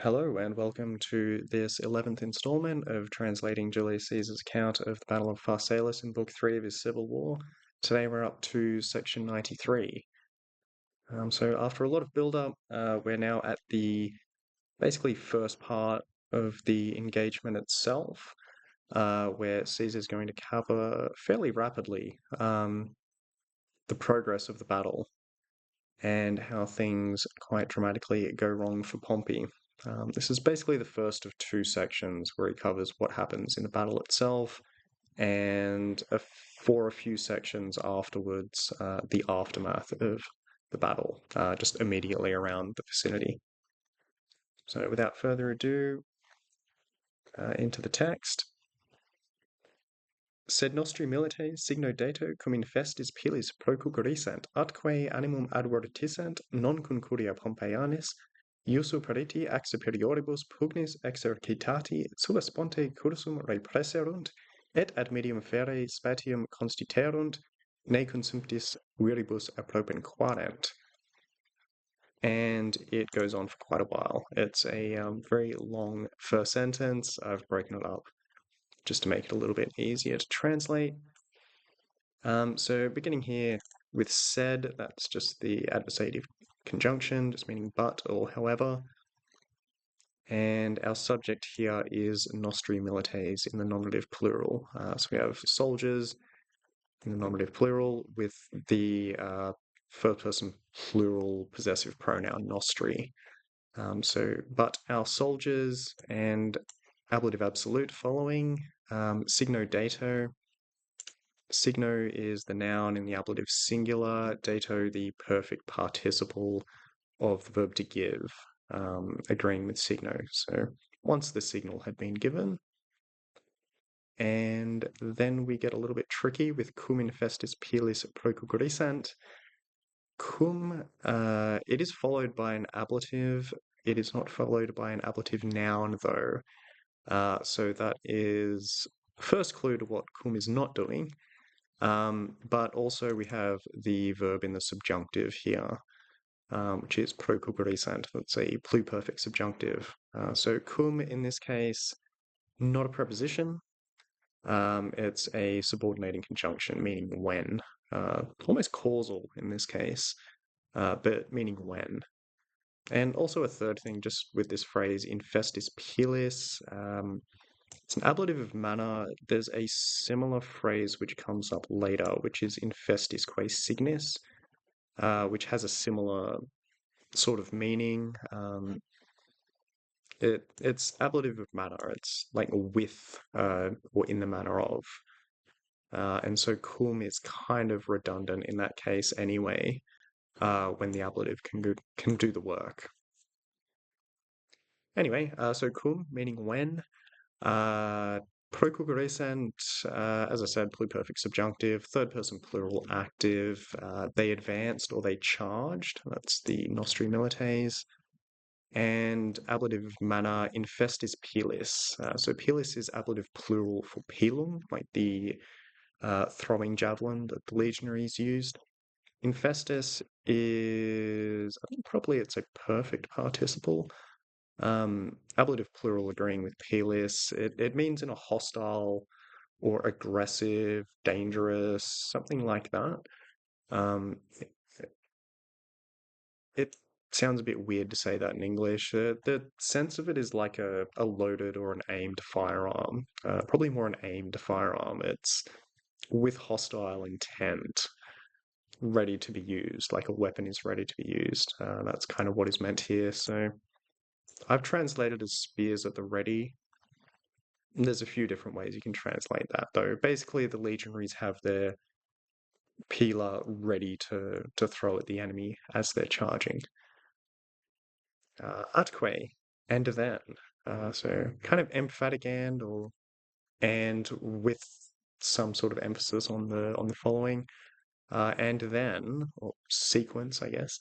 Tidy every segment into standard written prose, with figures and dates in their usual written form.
Hello and welcome to this 11th installment of translating Julius Caesar's account of the Battle of Pharsalus in Book 3 of his Civil War. Today we're up to section 93. So after a lot of build-up, we're now at the basically first part of the engagement itself, where Caesar's going to cover fairly rapidly the progress of the battle and how things quite dramatically go wrong for Pompey. This is basically the first of two sections where he covers what happens in the battle itself, and for a few sections afterwards, the aftermath of the battle, just immediately around the vicinity. So without further ado, into the text. Sed nostri milites signo dato cum infestis pilis procurisant, atque animum advertisant non concuria Pompeianis, iussu pariti ex superioribus pugnis exercitati sulla sponte cursum represserunt, et ad medium fere spatium constituerunt, ne consumptis viribus appropinquarent. And it goes on for quite a while. It's a very long first sentence. I've broken it up just to make it a little bit easier to translate. So beginning here with said, that's just the adversative conjunction, just meaning but or however. And our subject here is nostri milites in the nominative plural. So we have soldiers in the nominative plural with the first person plural possessive pronoun nostri. But our soldiers and ablative absolute following, signo dato. Signo is the noun in the ablative singular, dato the perfect participle of the verb to give, agreeing with signo. So once the signal had been given, and then we get a little bit tricky with cum infestis pilis procurisant. Cum, it is followed by an ablative. It is not followed by an ablative noun, though. So that is first clue to what cum is not doing. But also we have the verb in the subjunctive here, which is procurisant. That's a pluperfect subjunctive. So cum in this case, not a preposition. It's a subordinating conjunction, meaning when. Almost causal in this case, but meaning when. And also a third thing, just with this phrase, infestis pilis, it's an ablative of manner. There's a similar phrase which comes up later, which is infestis quae signis, which has a similar sort of meaning. It's ablative of manner. It's like with or in the manner of. And so cum is kind of redundant in that case anyway, when the ablative can do the work. Anyway, so cum meaning when. Procurisant, as I said, pluperfect subjunctive, third person plural active. They advanced or they charged. That's the nostri milites. And ablative of manner, infestis pilis. So pilis is ablative plural for pilum, like the throwing javelin that the legionaries used. Infestis is, I think probably it's a perfect participle. Ablative plural agreeing with pilis. It means in a hostile or aggressive, dangerous, something like that. Um, it sounds a bit weird to say that in English. The sense of it is like a loaded or an aimed firearm. Probably more an aimed firearm. It's with hostile intent, ready to be used, like a weapon is ready to be used. That's kind of what is meant here. So I've translated as spears at the ready. There's a few different ways you can translate that, though. Basically, the legionaries have their pila ready to throw at the enemy as they're charging. Atque, and then. So kind of emphatic and with some sort of emphasis on the following. And then, or sequence, I guess.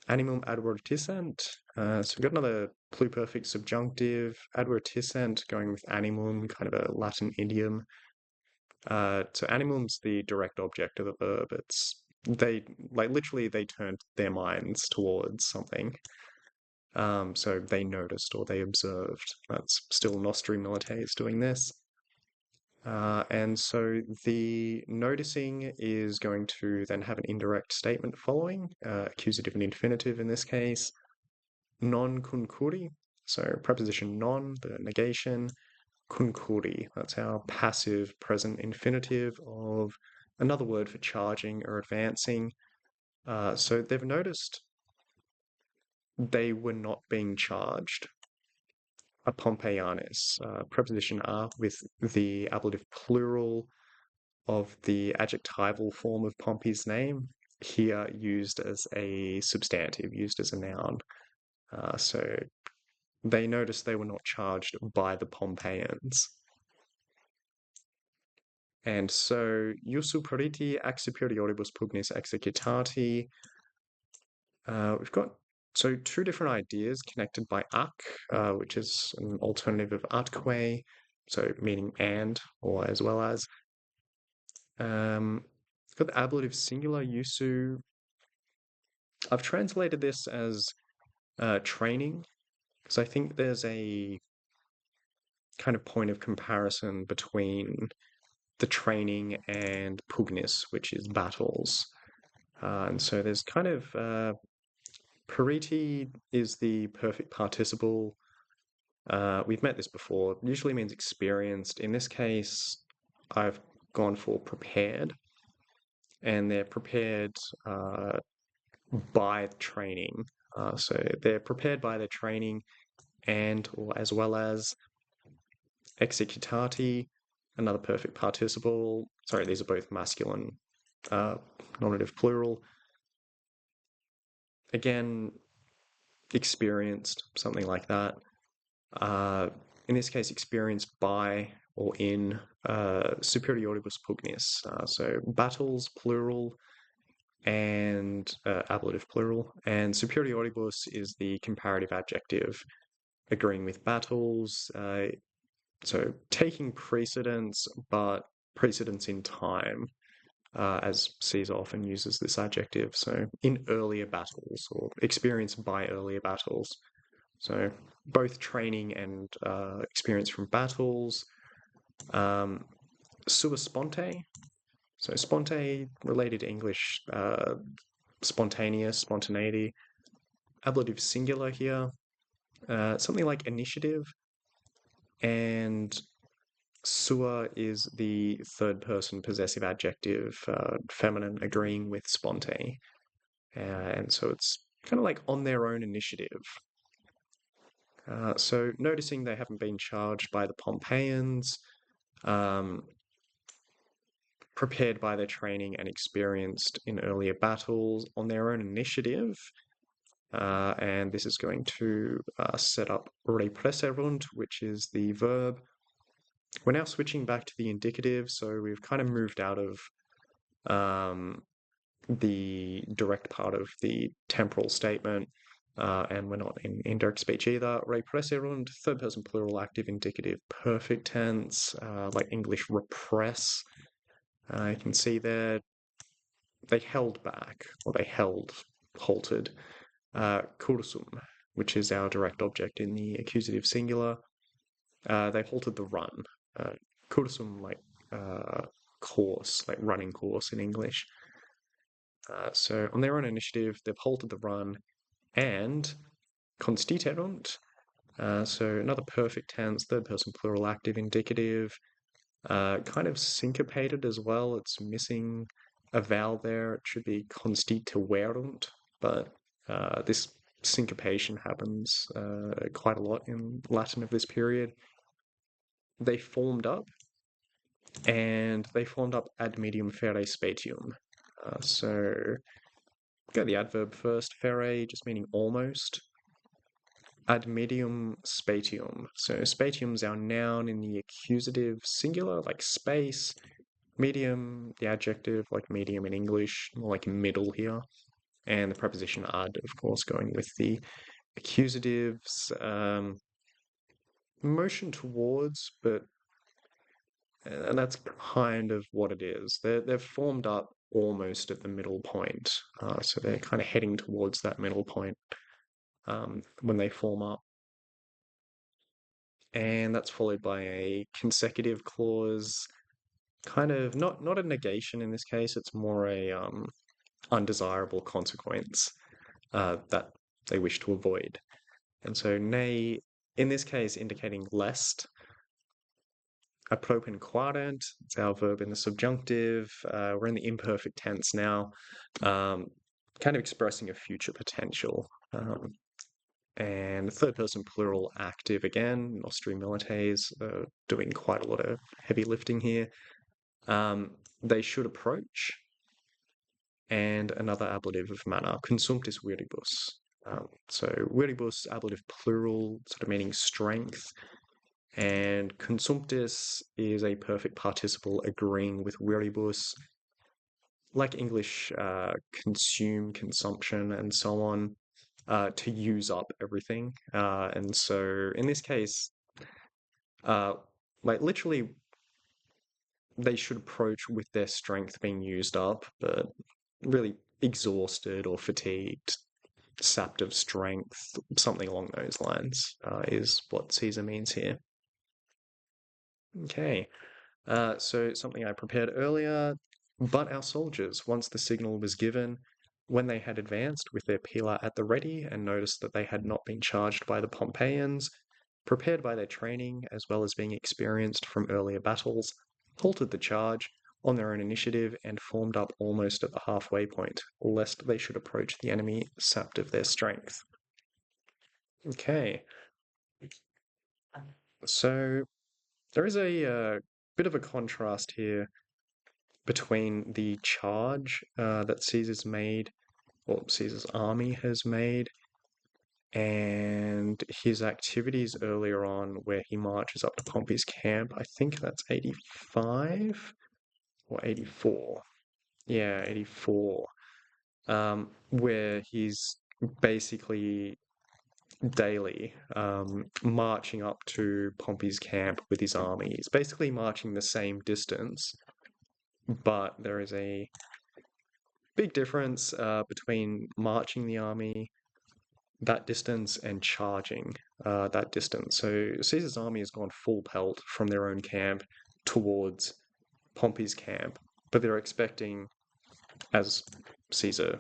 Animum advertisant. So we've got another pluperfect subjunctive. Advertisant going with animum, kind of a Latin idiom. So animum's the direct object of the verb. It's they like literally they turned their minds towards something. So they noticed or they observed. That's still Nostri Militates doing this. And so the noticing is going to then have an indirect statement following, accusative and infinitive in this case. Non concuri, so preposition non, the negation. Concuri, that's our passive present infinitive of another word for charging or advancing. So they've noticed they were not being charged. A Pompeianis, preposition are with the ablative plural of the adjectival form of Pompey's name, here used as a substantive, used as a noun. So they noticed they were not charged by the Pompeians. And so, iussu periti ac superioribus pugnis executati. We've got two different ideas connected by ac, which is an alternative of atque, so meaning and or as well as. We've got the ablative singular iussu. I've translated this as training because I think there's a kind of point of comparison between the training and pugnis, which is battles. And so there's kind of periti is the perfect participle. We've met this before. Usually means experienced. In this case, I've gone for prepared, and they're prepared by training. So they're prepared by their training and or as well as executati, another perfect participle. Sorry, these are both masculine, nominative plural. Again, experienced, something like that. In this case, experienced by or in superioribus pugnis. So battles, plural, and ablative plural. And superioribus is the comparative adjective, agreeing with battles. So taking precedence, but precedence in time, as Caesar often uses this adjective. So in earlier battles or experienced by earlier battles. So both training and experience from battles. Sua sponte. So sponte, related to English, spontaneous, spontaneity. Ablative singular here. Something like initiative. And sua is the third person possessive adjective, feminine, agreeing with sponte. And so it's kind of like on their own initiative. So noticing they haven't been charged by the Pompeians, prepared by their training and experienced in earlier battles on their own initiative. And this is going to set up represserunt, which is the verb. We're now switching back to the indicative, so we've kind of moved out of the direct part of the temporal statement, and we're not in indirect speech either. Represserunt, third person plural active indicative perfect tense, like English repress. You can see there they held back, or they halted. Cursum, which is our direct object in the accusative singular. They halted the run. Cursum, like course, like running course in English. So on their own initiative, they've halted the run and constiterunt. So another perfect tense, third person plural active indicative, kind of syncopated as well. It's missing a vowel there. It should be constituerunt, but this syncopation happens quite a lot in Latin of this period. They formed up, and they formed up ad medium fere spatium. So go the adverb first, fere, just meaning almost. Ad medium spatium. So spatium's our noun in the accusative singular, like space. Medium, the adjective, like medium in English, more like middle here. And the preposition ad, of course, going with the accusatives. Motion towards, but and that's kind of what it is. They've formed up almost at the middle point, so they're kind of heading towards that middle point. when they form up. And that's followed by a consecutive clause, kind of not a negation in this case, it's more a undesirable consequence that they wish to avoid. And so ne, in this case, indicating lest. A propinquarent, it's our verb in the subjunctive. We're in the imperfect tense now, kind of expressing a future potential. And third person plural active again, nostri milites, doing quite a lot of heavy lifting here. They should approach. And another ablative of manner, consumptis viribus. So viribus, ablative plural, sort of meaning strength. And consumptis is a perfect participle agreeing with viribus, like English consume, consumption, and so on, to use up everything. And so in this case, like literally, they should approach with their strength being used up, but really exhausted or fatigued, sapped of strength, something along those lines is what Caesar means here. Okay, so something I prepared earlier, but our soldiers, once the signal was given, when they had advanced with their pila at the ready and noticed that they had not been charged by the Pompeians, prepared by their training as well as being experienced from earlier battles, halted the charge on their own initiative and formed up almost at the halfway point, lest they should approach the enemy sapped of their strength. Okay, so there is a bit of a contrast here between the charge that Caesar's made, or Caesar's army has made, and his activities earlier on where he marches up to Pompey's camp. I think that's 85 or 84. Yeah, 84. Where he's basically daily marching up to Pompey's camp with his army. He's basically marching the same distance, but there is a big difference between marching the army that distance and charging that distance. So Caesar's army has gone full pelt from their own camp towards Pompey's camp, but they're expecting, as Caesar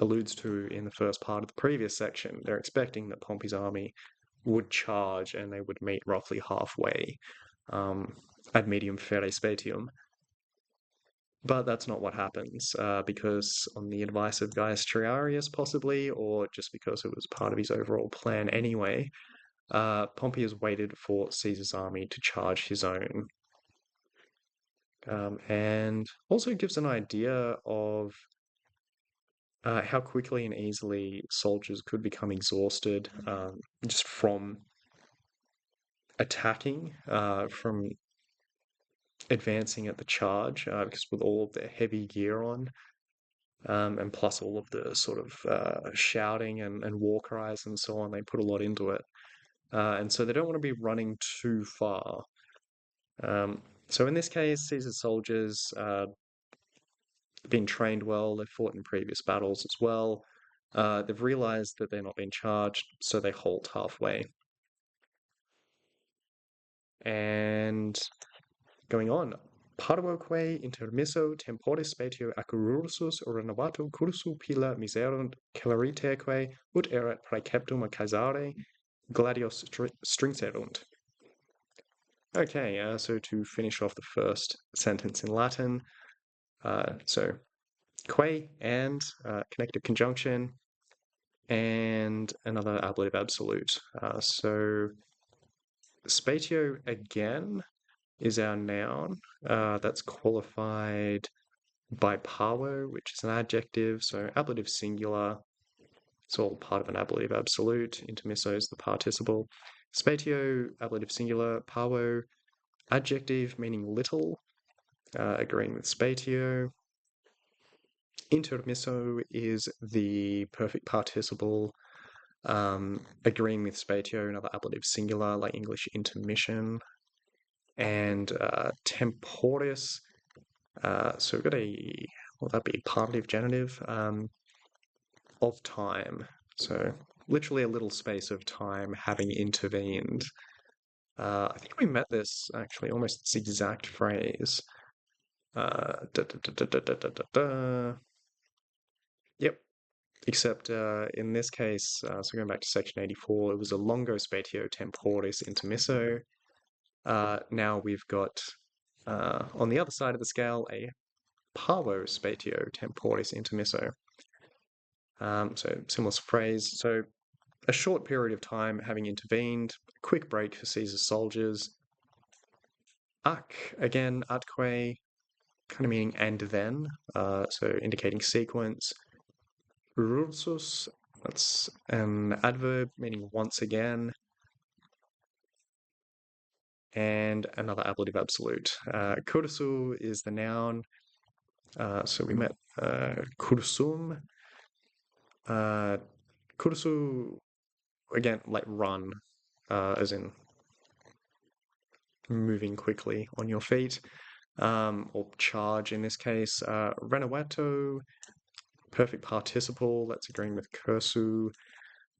alludes to in the first part of the previous section, they're expecting that Pompey's army would charge and they would meet roughly halfway ad medium fere spatium. But that's not what happens, because on the advice of Gaius Triarius, possibly, or just because it was part of his overall plan anyway, Pompey has waited for Caesar's army to charge his own. And also gives an idea of how quickly and easily soldiers could become exhausted just from attacking, from advancing at the charge, because with all of their heavy gear on, and plus all of the sort of shouting and war cries and so on, they put a lot into it. And so they don't want to be running too far. So in this case, Caesar's soldiers been trained well, they've fought in previous battles as well. They've realized that they're not being charged, so they halt halfway. And going on, parvoque intermisso temporis spatio accurursus renovatum cursu pila miserunt celeriteque ut erat praeceptum a Caesare gladios stringserunt. Okay, so to finish off the first sentence in Latin, so que and connective conjunction and another ablative absolute. So spatio again is our noun that's qualified by parvo, which is an adjective, so ablative singular. It's all part of an ablative absolute. Intermisso is the participle. Spatio, ablative singular. Parvo, adjective meaning little, agreeing with spatio. Intermisso is the perfect participle, agreeing with spatio, another ablative singular, like English intermission. And temporis, so we've got will that be partitive genitive, of time. So literally a little space of time having intervened. I think we met this actually almost this exact phrase. Yep. Except in this case, so going back to section 84, it was a longo spatio temporis intermisso. Now we've got on the other side of the scale a parvo spatio temporis intermisso. So similar phrase. So a short period of time having intervened, quick break for Caesar's soldiers. Ac, again, atque, kind of meaning and then, so indicating sequence. Rursus, that's an adverb meaning once again. And another ablative absolute. Cursu is the noun. So we met cursum. Cursu, again, like run, as in moving quickly on your feet, or charge in this case. Renovato, perfect participle, that's agreeing with cursu,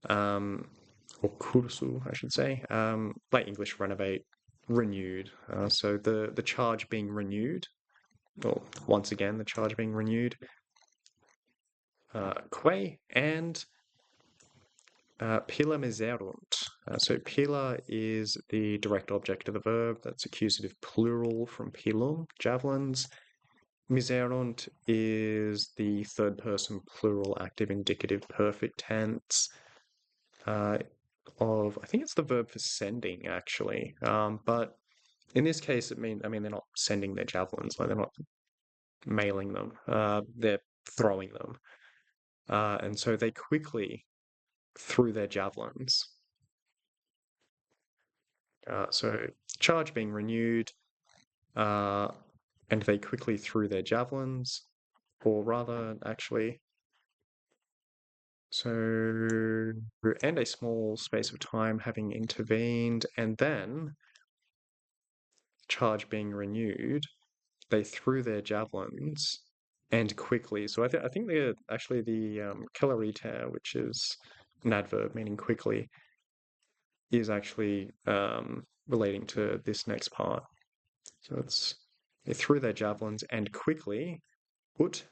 or cursu, I should say. Like English, renovate, renewed. So the charge being renewed, or once again, the charge being renewed. Que and pila miserunt. So pila is the direct object of the verb. That's accusative plural from pilum, javelins. Miserunt is the third person plural active indicative perfect tense of, I think it's the verb for sending actually. But in this case, they're not sending their javelins, like they're not mailing them. They're throwing them. And so they quickly threw their javelins. So charge being renewed, and they quickly threw their javelins, or rather, actually, so, and a small space of time having intervened, and then charge being renewed, they threw their javelins and quickly. So I think they're actually the cavalry, which is an adverb meaning quickly, is actually relating to this next part. So they threw their javelins and quickly put,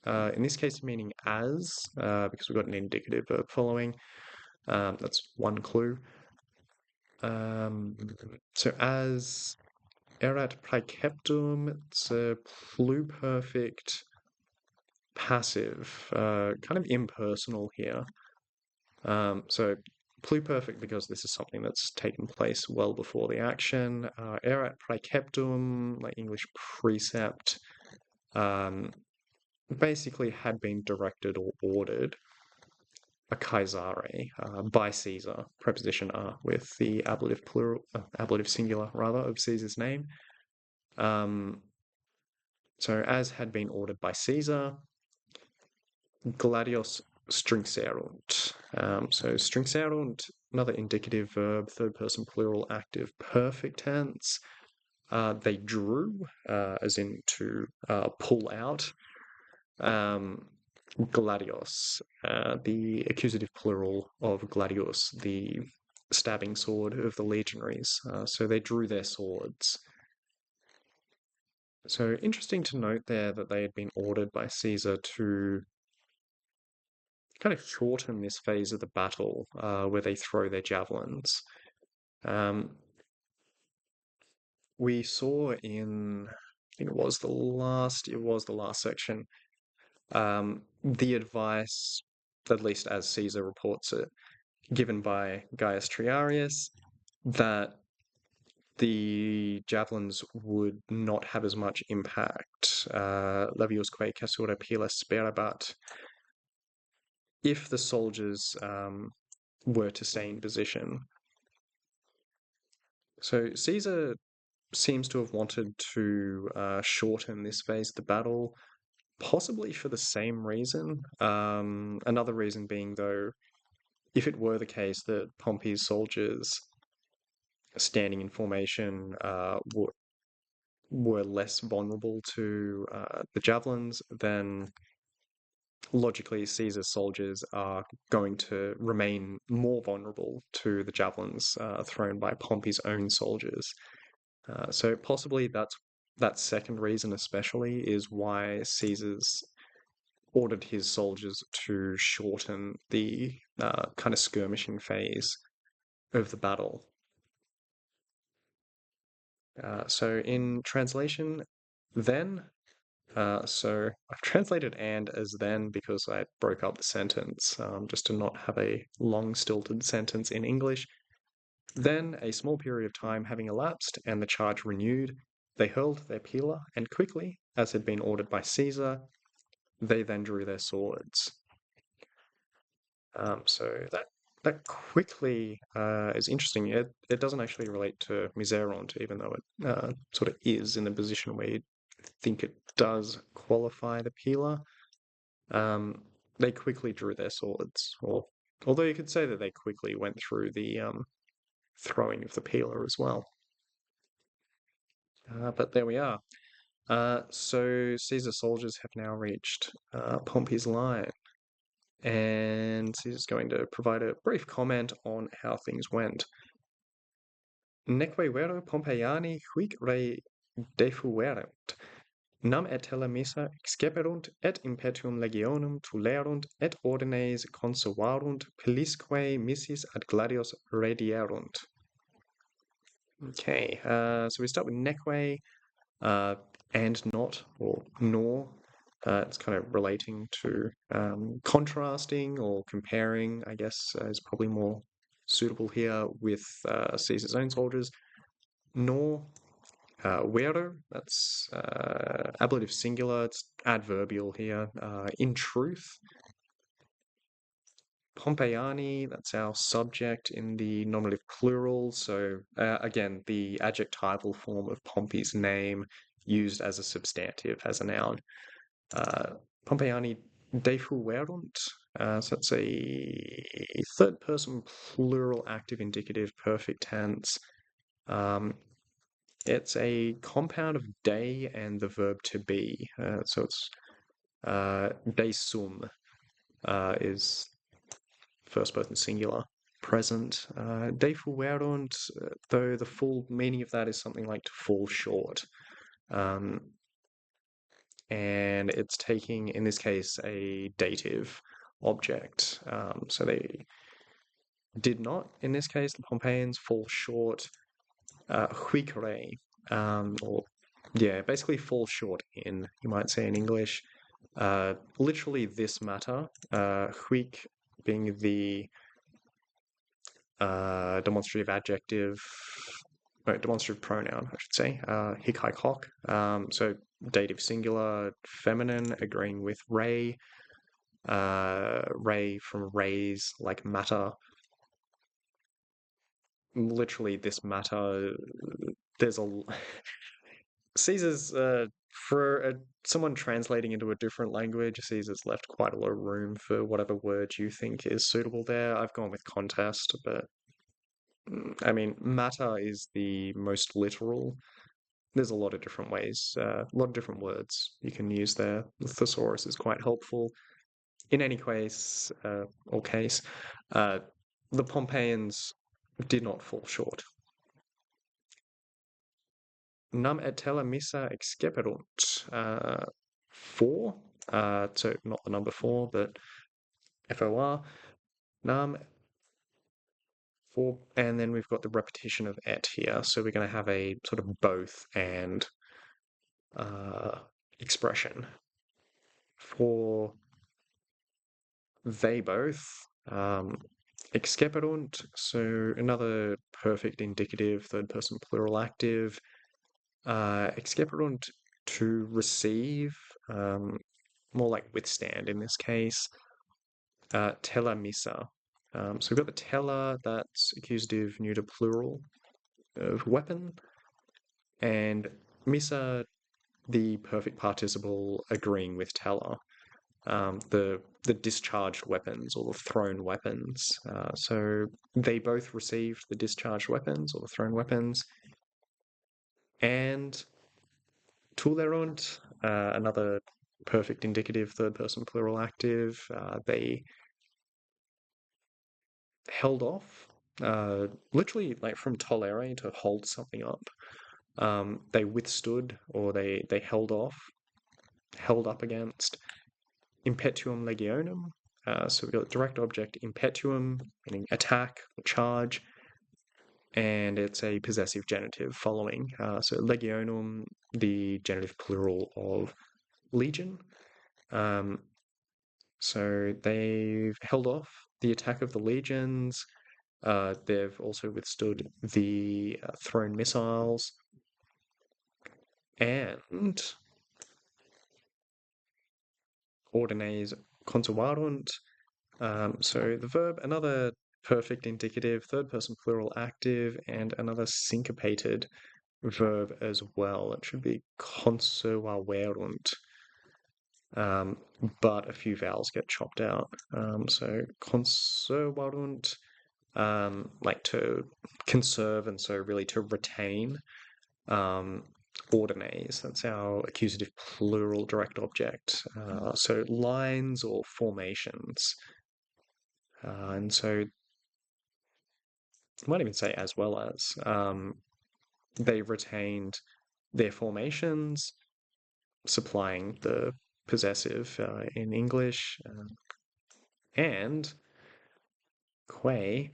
in this case meaning as, because we've got an indicative verb following. That's one clue. So as erat praeceptum, it's a pluperfect passive, kind of impersonal here. So pluperfect because this is something that's taken place well before the action. Erat praeceptum, like English precept, basically had been directed or ordered a Caesare by Caesar, preposition with the ablative plural, ablative singular rather, of Caesar's name. So as had been ordered by Caesar, gladios stringserunt. So stringserunt, another indicative verb, third person plural, active, perfect tense. They drew, as in to pull out. Gladios, the accusative plural of gladius, the stabbing sword of the legionaries. So they drew their swords. So interesting to note there that they had been ordered by Caesar to kind of shorten this phase of the battle, where they throw their javelins. We saw in, I think it was the last section, the advice, at least as Caesar reports it, given by Gaius Triarius, that the javelins would not have as much impact. Leviusque cassura pila sperabat, if the soldiers were to stay in position. So Caesar seems to have wanted to shorten this phase of the battle, possibly for the same reason. Another reason being, though, if it were the case that Pompey's soldiers standing in formation were less vulnerable to the javelins, then logically, Caesar's soldiers are going to remain more vulnerable to the javelins thrown by Pompey's own soldiers. So possibly that second reason, especially, is why Caesar's ordered his soldiers to shorten the kind of skirmishing phase of the battle. So in translation, then, so I've translated and as then because I broke up the sentence just to not have a long stilted sentence in English. Then, a small period of time having elapsed and the charge renewed, they hurled their pila, and quickly, as had been ordered by Caesar, they then drew their swords. So that quickly is interesting. It doesn't actually relate to miserant, even though it sort of is in the position where you think it does qualify the pila. They quickly drew their swords, or although you could say that they quickly went through the throwing of the pila as well. But there we are. So Caesar's soldiers have now reached Pompey's line, and Caesar's going to provide a brief comment on how things went. Neque vero Pompeiani huic rei defuerunt, nam et telemissa exceperunt, et impetium legionum tulerunt, et ordines consuarunt, pelisque missis ad gladios redierunt. Okay, so we start with neque, and not, or nor. It's kind of relating to contrasting or comparing, I guess, is probably more suitable here with Caesar's own soldiers. Nor, vero, that's ablative singular, it's adverbial here. In truth, Pompeiani, that's our subject in the nominative plural. So again, the adjectival form of Pompey's name used as a substantive, as a noun. Pompeiani defuerunt, so that's a third person plural active indicative perfect tense. It's a compound of de and the verb to be. So it's de sum is first person singular. Present. Defuerunt, though the full meaning of that is something like to fall short. And it's taking, in this case, a dative object. So they did not, in this case, the Pompeians fall short. Huicere, or yeah, basically fall short in, you might say in English. Literally this matter, huic being the demonstrative adjective, demonstrative pronoun, I should say, hic, haec, hoc. So dative singular, feminine, agreeing with ray. Ray from rays, like matter. Literally, this matter. There's a Caesar's for someone translating into a different language. Caesar's left quite a lot of room for whatever word you think is suitable there. I've gone with contest, but I mean, matter is the most literal. There's a lot of different ways, a lot of different words you can use there. The thesaurus is quite helpful. In any case, or case, the Pompeians did not fall short. Nam et tela missa exceperunt. 4, so not the number 4, but FOR. Nam 4, and then we've got the repetition of et here, so we're going to have a sort of both and expression. For they both, exceperunt, so another perfect indicative, third person plural active. Exceperunt, to receive, more like withstand in this case. Tela missa. So we've got the tela, that's accusative neuter plural of weapon, and missa, the perfect participle agreeing with tela. The discharged weapons or the thrown weapons. So they both received the discharged weapons or the thrown weapons. And tulerunt, another perfect indicative, third person plural active. They held off, literally like from tollere, to hold something up. They withstood, or they held off, held up against. Impetuum legionum. So we've got direct object impetuum, meaning attack or charge, and it's a possessive genitive following. So legionum, the genitive plural of legion. So they've held off the attack of the legions. They've also withstood the thrown missiles, and ordines consuarunt. So the verb, another perfect indicative, third person plural active, and another syncopated verb as well. It should be consuaverunt, but a few vowels get chopped out. So consuaverunt, like to conserve, and so really to retain. Ordines, that's our accusative plural direct object. So lines or formations. And so I might even say as well as, they retained their formations, supplying the possessive in English, and que,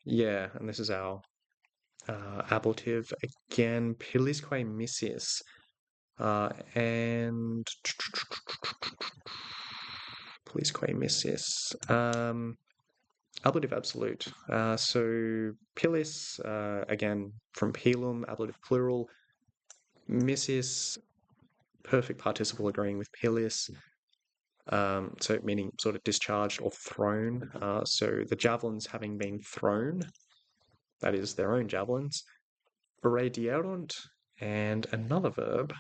yeah, and this is our ablative again, pilisque missis, and pilisque missis, ablative absolute. So pilis, again, from pilum, ablative plural. Missis, perfect participle agreeing with pilis. So meaning sort of discharged or thrown. So the javelins having been thrown, that is their own javelins. Radierunt, and another verb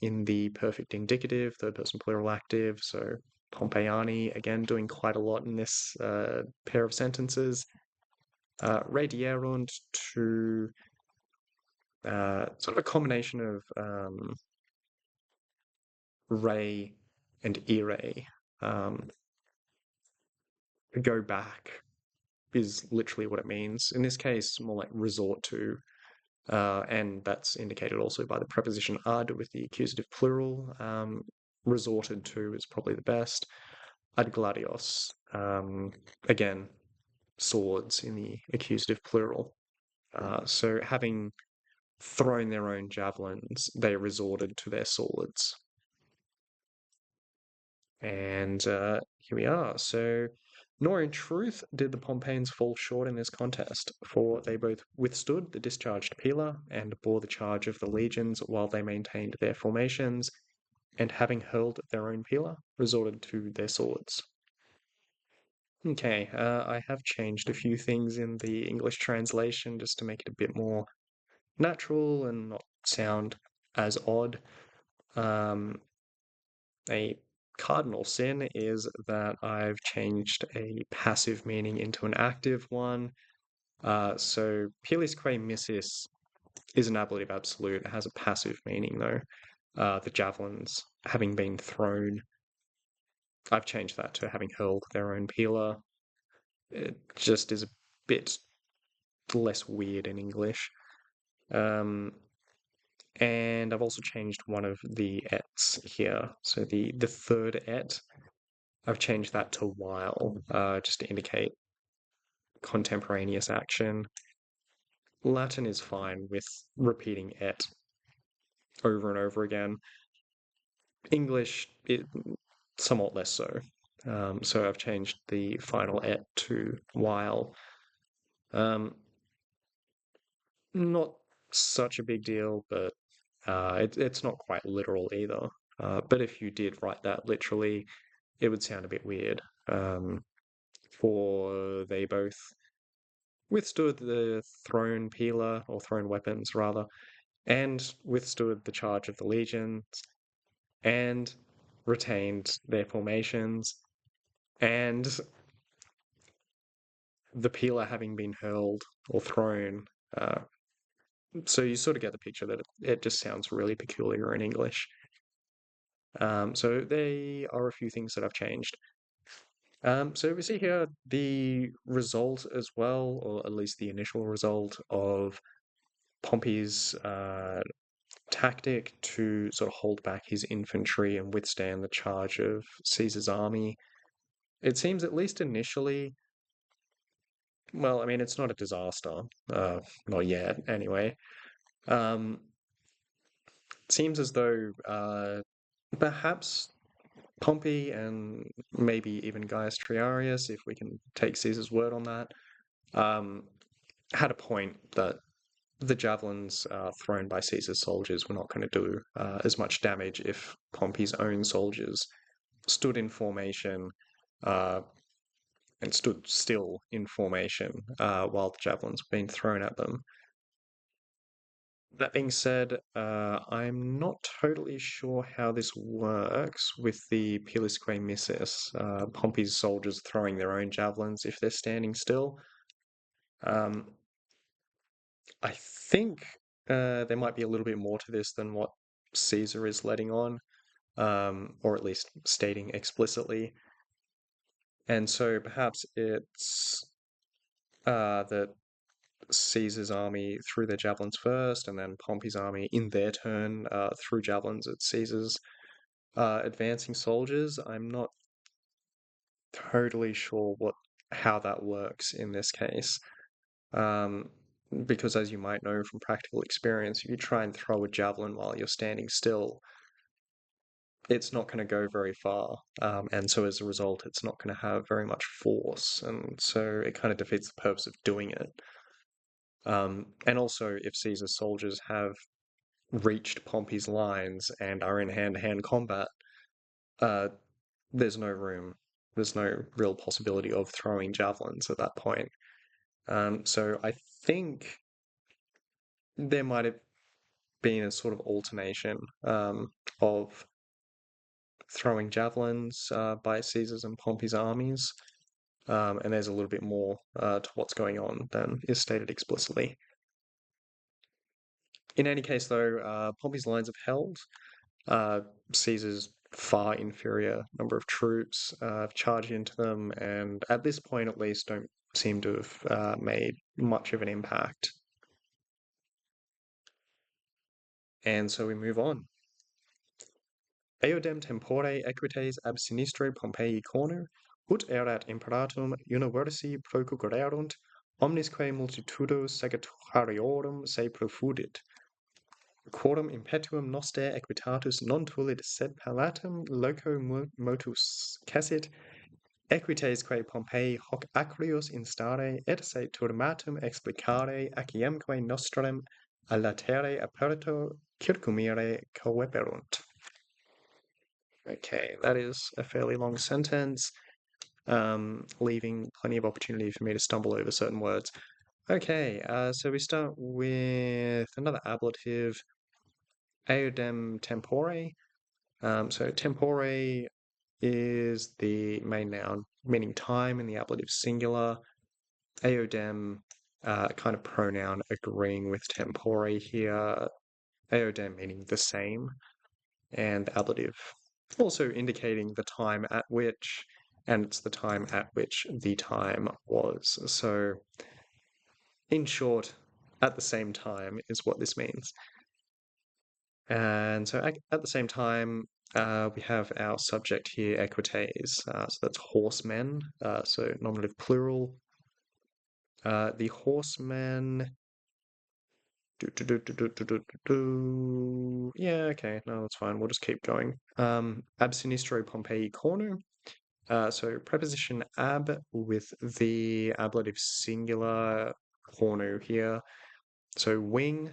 in the perfect indicative, third person plural active. So Pompeiani, again, doing quite a lot in this pair of sentences. Radierunt, to sort of a combination of re and ire. Go back is literally what it means. In this case, more like resort to, and that's indicated also by the preposition ad with the accusative plural. Resorted to is probably the best. Ad gladios, again, swords in the accusative plural. So having thrown their own javelins, they resorted to their swords. And here we are. So, nor in truth did the Pompeians fall short in this contest, for they both withstood the discharged pila and bore the charge of the legions while they maintained their formations, and having hurled their own pila, resorted to their swords. Okay, I have changed a few things in the English translation just to make it a bit more natural and not sound as odd. A cardinal sin is that I've changed a passive meaning into an active one. So pilisque missis is an ablative absolute. It has a passive meaning though. The javelins having been thrown. I've changed that to having hurled their own pila. It just is a bit less weird in English. And I've also changed one of the ets here. So the third et, I've changed that to while, just to indicate contemporaneous action. Latin is fine with repeating et over and over again. English, somewhat less so. So I've changed the final et to while. Not such a big deal, but it's not quite literal either. But if you did write that literally, it would sound a bit weird. For they both withstood the thrown pila, or thrown weapons rather, and withstood the charge of the legions, and retained their formations, and the pila having been hurled or thrown, So you sort of get the picture that it just sounds really peculiar in English. So there are a few things that I've changed. So we see here the result as well, or at least the initial result of Pompey's tactic to sort of hold back his infantry and withstand the charge of Caesar's army. It seems, at least initially, well, I mean, it's not a disaster, not yet, anyway. Um, it seems as though perhaps Pompey and maybe even Gaius Triarius, if we can take Caesar's word on that, um, had a point that the javelins thrown by Caesar's soldiers were not going to do as much damage if Pompey's own soldiers stood in formation uh, and stood still in formation while the javelins were being thrown at them. That being said, I'm not totally sure how this works with the Pilisque Missus, Pompey's soldiers throwing their own javelins if they're standing still. Um, I think there might be a little bit more to this than what Caesar is letting on, or at least stating explicitly. And so perhaps it's that Caesar's army threw their javelins first, and then Pompey's army, in their turn, threw javelins at Caesar's advancing soldiers. I'm not totally sure how that works in this case. Because as you might know from practical experience, if you try and throw a javelin while you're standing still, it's not going to go very far. And so as a result, it's not going to have very much force. And so it kind of defeats the purpose of doing it. And also, if Caesar's soldiers have reached Pompey's lines and are in hand-to-hand combat, there's no room. There's no real possibility of throwing javelins at that point. So I think there might have been a sort of alternation of throwing javelins by Caesar's and Pompey's armies. And there's a little bit more to what's going on than is stated explicitly. In any case, though, Pompey's lines have held. Caesar's far inferior number of troops have charged into them, and at this point, at least, don't seem to have made much of an impact. And so we move on. Eodem tempore equites ab sinistre Pompeii corner, ut erat imperatum universi procurerunt, omnisque multitudo segatoriorum se profudit. Quorum impetuum noster equitatus non tulit sed palatum loco motus cessit, equitesque Pompei hoc acrius instare et se turmatum explicare aciemque nostrem a latere aperto circumire coeperunt. Okay, that is a fairly long sentence, leaving plenty of opportunity for me to stumble over certain words. Okay, so we start with another ablative, eodem tempore. So tempore is the main noun meaning time in the ablative singular. Eodem, kind of pronoun agreeing with tempore here. Eodem meaning the same, and the ablative also indicating the time at which, and it's the time at which the time was. So, in short, at the same time is what this means. And so at the same time, we have our subject here, equites. So that's horsemen, so nominative plural. The horsemen. Yeah, okay, no, that's fine. We'll just keep going. Ab sinistro Pompeii corner. So preposition ab with the ablative singular corner here. So wing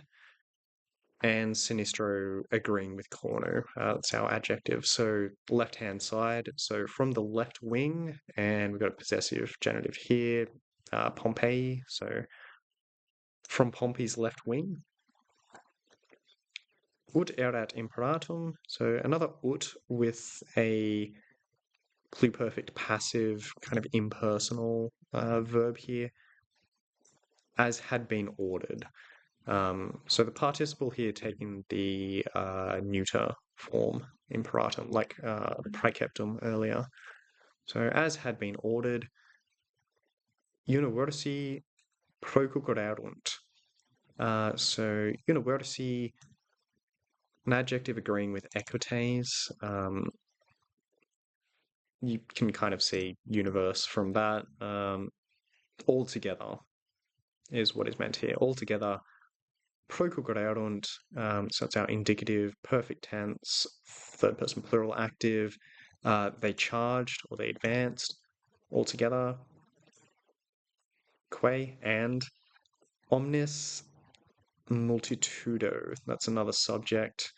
and sinistro agreeing with corner. That's our adjective. So left-hand side. So from the left wing, and we've got a possessive genitive here, Pompeii. So from Pompey's left wing. Ut erat imperatum. So another ut with a pluperfect passive, kind of impersonal verb here, as had been ordered. So the participle here taking the neuter form, imperatum, like praeceptum earlier. So as had been ordered, universi procurerunt. So universi, an adjective agreeing with equites. You can kind of see universe from that. Altogether is what is meant here. Altogether, procurerunt, so it's our indicative, perfect tense, third person plural active. They charged or they advanced. Altogether, que and omnis multitudo. That's another subject.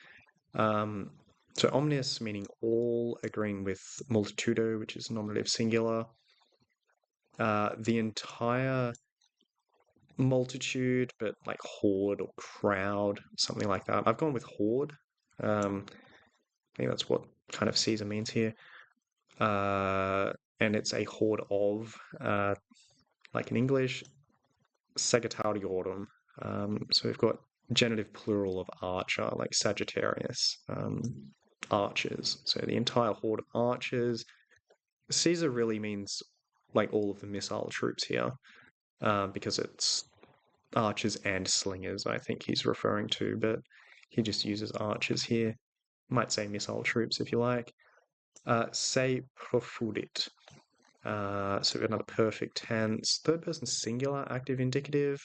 So omnis meaning all, agreeing with multitudo, which is nominative singular. The entire multitude, but like horde or crowd, something like that. I've gone with horde. I think that's what kind of Caesar means here. And it's a horde of, like in English, sagittariorum. So we've got genitive plural of archer, like Sagittarius, archers. So the entire horde of archers. Caesar really means like all of the missile troops here, because it's archers and slingers, I think he's referring to, but he just uses archers here. Might say missile troops if you like. Se profudit. So another perfect tense. Third person singular, active indicative.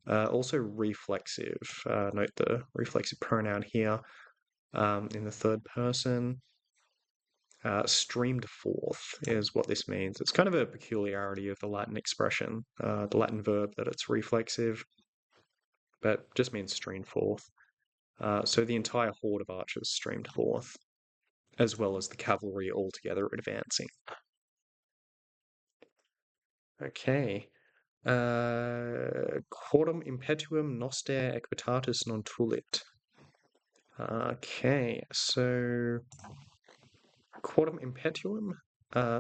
Also reflexive. Note the reflexive pronoun here in the third person. Streamed forth is what this means. It's kind of a peculiarity of the Latin expression, the Latin verb, that it's reflexive, but just means streamed forth. So the entire horde of archers streamed forth, as well as the cavalry altogether advancing. Okay. Quorum impetuum noster equitatis non tulit. Okay, so quorum impetuum.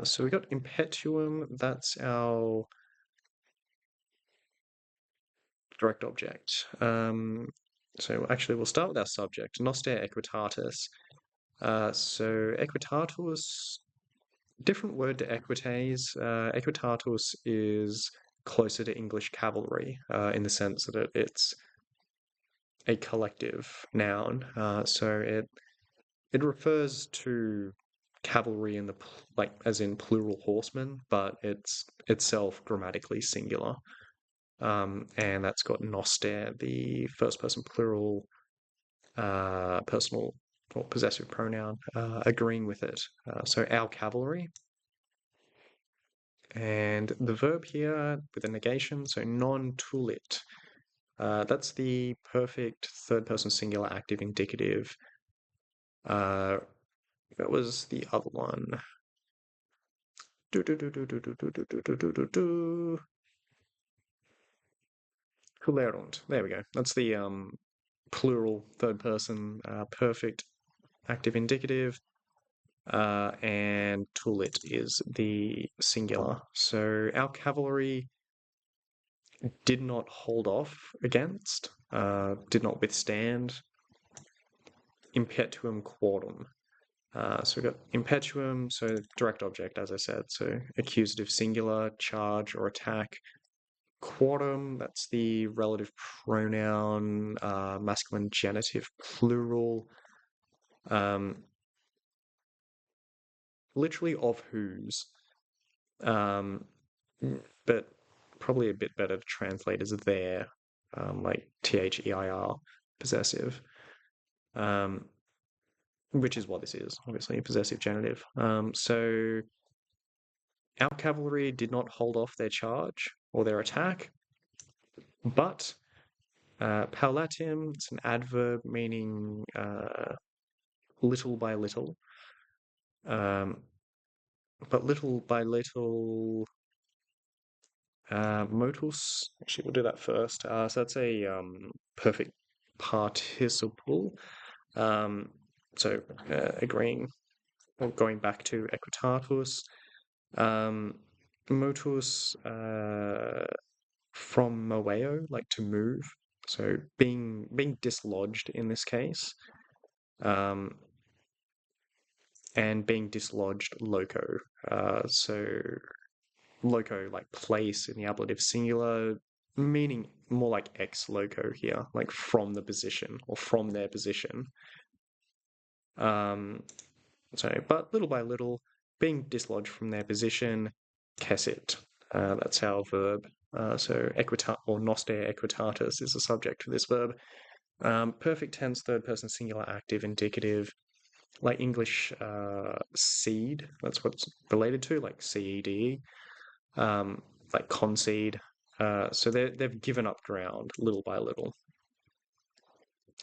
So we got impetuum, that's our direct object. So actually we'll start with our subject, noster equitatis. So equitatus, different word to equites. Equitatus is closer to English cavalry in the sense that it's a collective noun. So it refers to cavalry in the like as in plural horsemen, but it's itself grammatically singular. And that's got noster, the first person plural, personal or possessive pronoun, agreeing with it. So our cavalry. And the verb here with a negation, so non tulit. That's the perfect third person singular active indicative. That was the other one. Kulerunt. There we go. That's the plural third person perfect active indicative. And tulit is the singular. So our cavalry did not hold off against, did not withstand impetuum quorum. So we've got impetuum, so direct object, as I said, so accusative singular, charge or attack. Quorum, that's the relative pronoun, masculine genitive plural. Literally of whose. But probably a bit better to translate as their, like their, possessive. Which is what this is, obviously, a possessive genitive. So our cavalry did not hold off their charge or their attack, but paulatim, it's an adverb meaning little by little. But little by little, motus, actually we'll do that first. So that's a perfect participle. So agreeing, or going back to equitatus. Motus, from moveo, like to move. So being dislodged in this case, and being dislodged loco. So loco like place in the ablative singular, meaning more like ex loco here, like from the position or from their position. But little by little, being dislodged from their position, caesit. That's our verb. So or noster equitatis is the subject for this verb. Perfect tense, third person singular active indicative, like English seed. That's what it's related to, like CED. Like concede. So they've given up ground little by little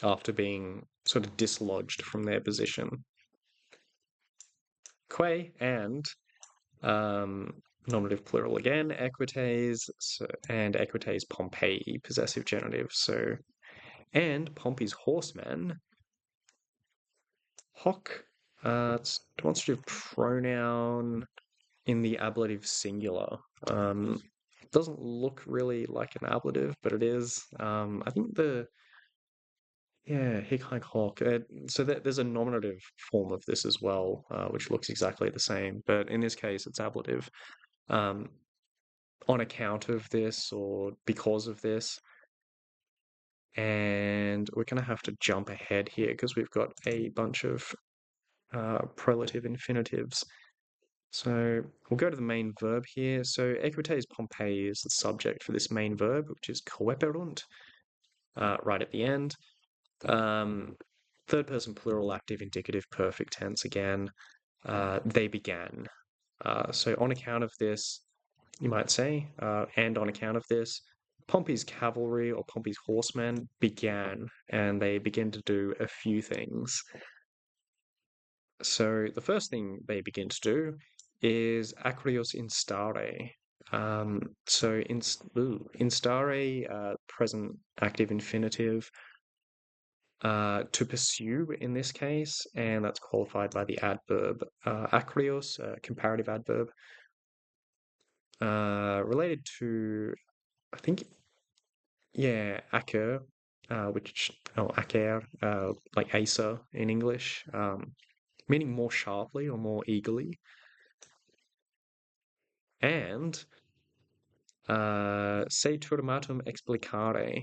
after being sort of dislodged from their position. Que and nominative plural again, equites, and equites Pompey, possessive genitive. So, and Pompey's horsemen, hoc, it's demonstrative pronoun in the ablative singular. It doesn't look really like an ablative, but it is. I think hic, haec, hoc. So there's a nominative form of this as well, which looks exactly the same, but in this case, it's ablative. On account of this or because of this. And we're going to have to jump ahead here because we've got a bunch of prelative infinitives. So we'll go to the main verb here. So equites Pompey is the subject for this main verb, which is coeperunt, right at the end. Third person plural active indicative perfect tense again. They began. So on account of this, you might say, and on account of this, Pompey's cavalry or Pompey's horsemen began, and they begin to do a few things. So the first thing they begin to do is acreos instare. So instare, present active infinitive, to pursue in this case, and that's qualified by the adverb acreos, comparative adverb, related to, I think, yeah, acer, acer, like acer in English, meaning more sharply or more eagerly. And se turmatum explicare.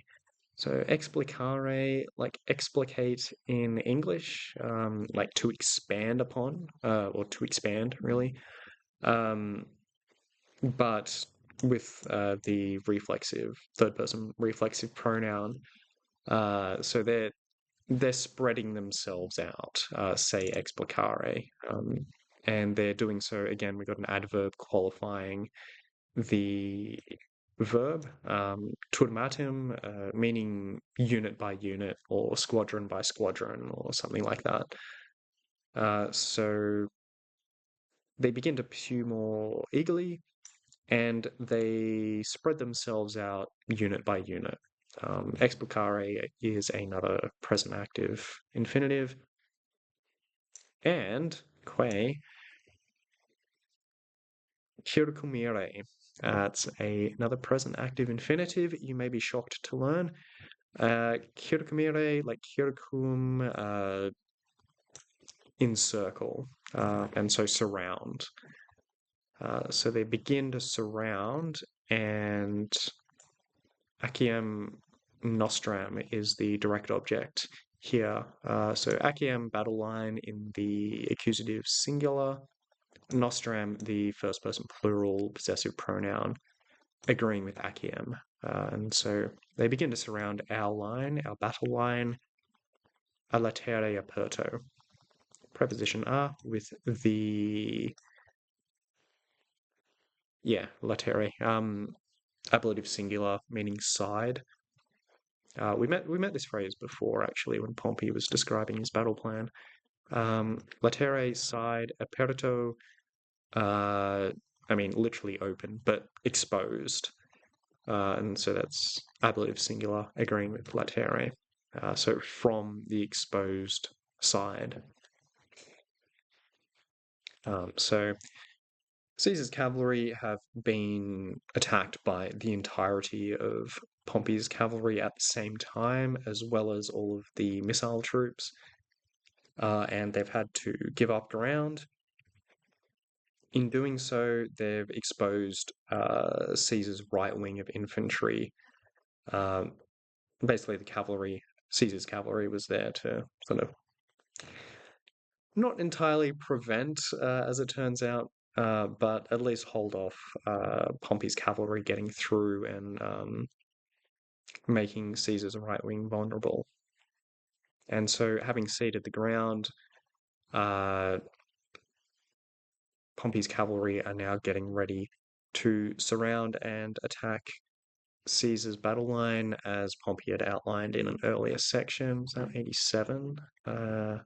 So explicare, like explicate in English, like to expand upon, or to expand really. But with the reflexive, third person reflexive pronoun. So they're spreading themselves out, say explicare. And they're doing so, again, we've got an adverb qualifying the verb, turmatum, meaning unit by unit or squadron by squadron or something like that. So they begin to pursue more eagerly and they spread themselves out unit by unit. Explicare is another present active infinitive. And que circumere. It's another present active infinitive you may be shocked to learn. Circumere, like circum, encircle, and so surround. So they begin to surround, and aciem nostram is the direct object here. So aciem, battle line in the accusative singular, nostram, the first person plural possessive pronoun, agreeing with aciem. And so they begin to surround our line, our battle line, a latere aperto. Preposition a with the latere, ablative singular meaning side. We met this phrase before actually when Pompey was describing his battle plan. Latere side, aperto, literally open, but exposed. And so that's ablative singular agreeing with latere. So from the exposed side. So Caesar's cavalry have been attacked by the entirety of Pompey's cavalry at the same time, as well as all of the missile troops, and they've had to give up ground. In doing so, they've exposed Caesar's right wing of infantry. Basically, the cavalry, Caesar's cavalry, was there to sort of not entirely prevent, as it turns out, but at least hold off Pompey's cavalry getting through and making Caesar's right wing vulnerable. And so, having ceded the ground, Pompey's cavalry are now getting ready to surround and attack Caesar's battle line, as Pompey had outlined in an earlier section. Was that 87? No,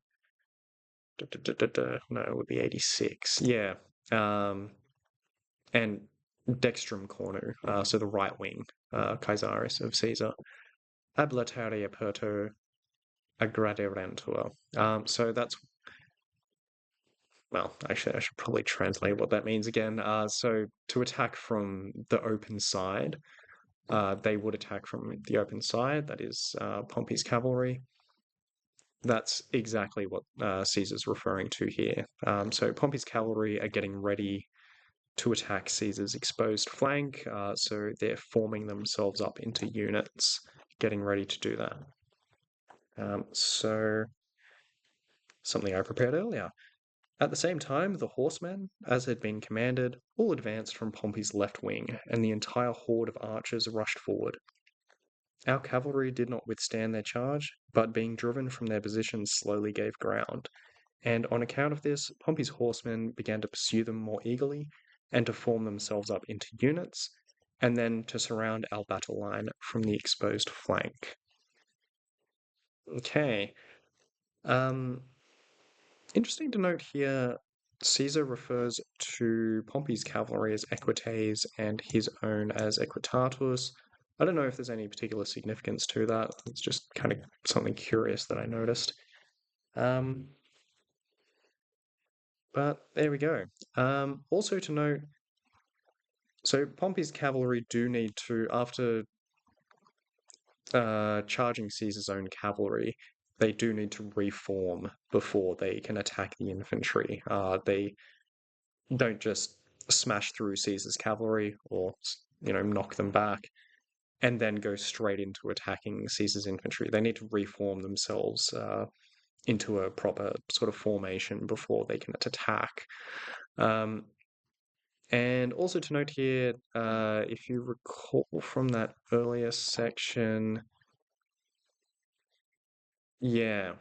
it would be 86. Yeah. And dextrum cornu, so the right wing, Caesaris of Caesar. Ablatere aperto aggraderentur. So that's, well, actually, I should probably translate what that means again. So to attack from the open side, they would attack from the open side, that is Pompey's cavalry. That's exactly what Caesar's referring to here. So Pompey's cavalry are getting ready to attack Caesar's exposed flank, so they're forming themselves up into units, getting ready to do that. So something I prepared earlier. At the same time, the horsemen, as had been commanded, all advanced from Pompey's left wing, and the entire horde of archers rushed forward. Our cavalry did not withstand their charge, but being driven from their positions slowly gave ground, and on account of this, Pompey's horsemen began to pursue them more eagerly, and to form themselves up into units, and then to surround our battle line from the exposed flank. Okay. Interesting to note here, Caesar refers to Pompey's cavalry as equites and his own as equitatus. I don't know if there's any particular significance to that. It's just kind of something curious that I noticed. But there we go. Also to note, so Pompey's cavalry do need to, after charging Caesar's own cavalry, they do need to reform before they can attack the infantry. They don't just smash through Caesar's cavalry or, knock them back and then go straight into attacking Caesar's infantry. They need to reform themselves into a proper sort of formation before they can attack. And also to note here, if you recall from that earlier section, the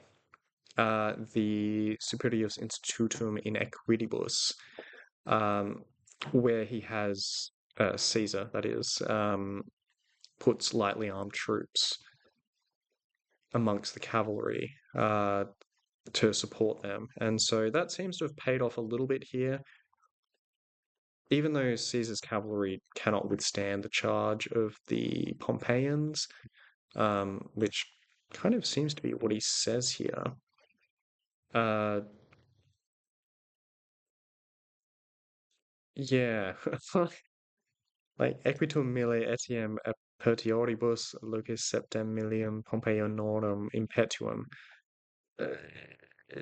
Superius Institutum in Equidibus, where he has Caesar, that is, puts lightly armed troops amongst the cavalry to support them. And so that seems to have paid off a little bit here. Even though Caesar's cavalry cannot withstand the charge of the Pompeians, which kind of seems to be what he says here. Like equitum mille etiam apertioribus lucus septem millium Pompeionorum impetuum.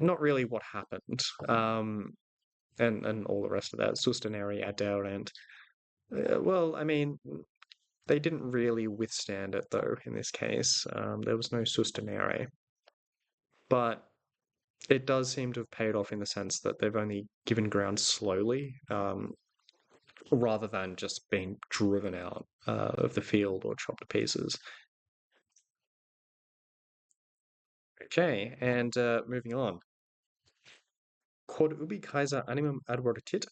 Not really what happened. And all the rest of that. Sustenere aderent. Well, I mean, they didn't really withstand it, though, in this case. There was no sustenere. But it does seem to have paid off in the sense that they've only given ground slowly, rather than just being driven out of the field or chopped to pieces. Okay, and moving on. Quod ubi Caesar animum advertit,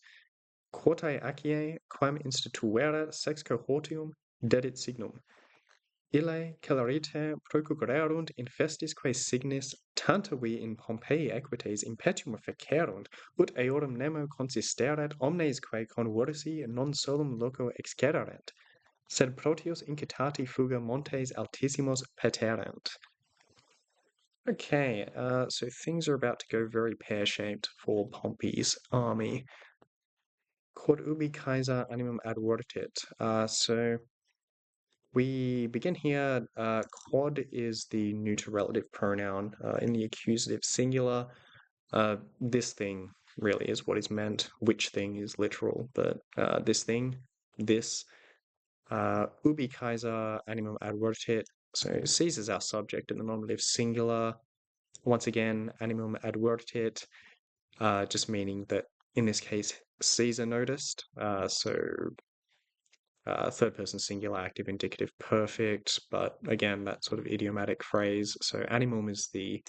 quotae acie quam instituera sex cohortium dedit signum. Ille celeriter procurerunt in festisque signis tantavi in Pompeii equites impetium fecerunt, ut eorum nemo consisteret omnesque conversi non solum loco excererent, sed protius incitati fuga montes altissimos peterent. Okay, so things are about to go very pear-shaped for Pompey's army. Quod ubi Caesar animum advertit. So we begin here. Quod is the neuter relative pronoun in the accusative singular. This thing really is what is meant. Which thing is literal, but this thing, this, ubi Caesar animum advertit. So Caesar's our subject in the nominative singular. Once again, animum advertit, just meaning that in this case, Caesar noticed. Third person singular active indicative perfect, but again, that sort of idiomatic phrase. So animum is the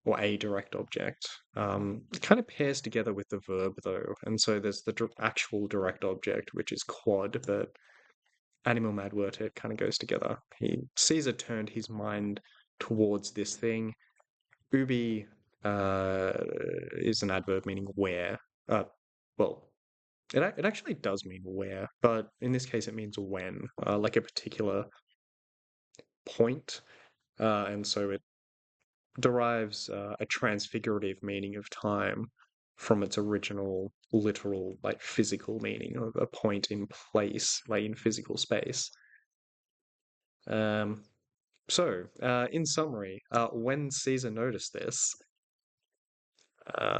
or a direct object. It kind of pairs together with the verb though, and so there's the actual direct object, which is quod, but animum advertit kind of goes together. Caesar turned his mind towards this thing. Ubi is an adverb meaning where. Well, it actually does mean where, but in this case it means when, like a particular point, and so it derives a transfigurative meaning of time from its original literal, like physical meaning of a point in place, like in physical space. In summary, when Caesar noticed this,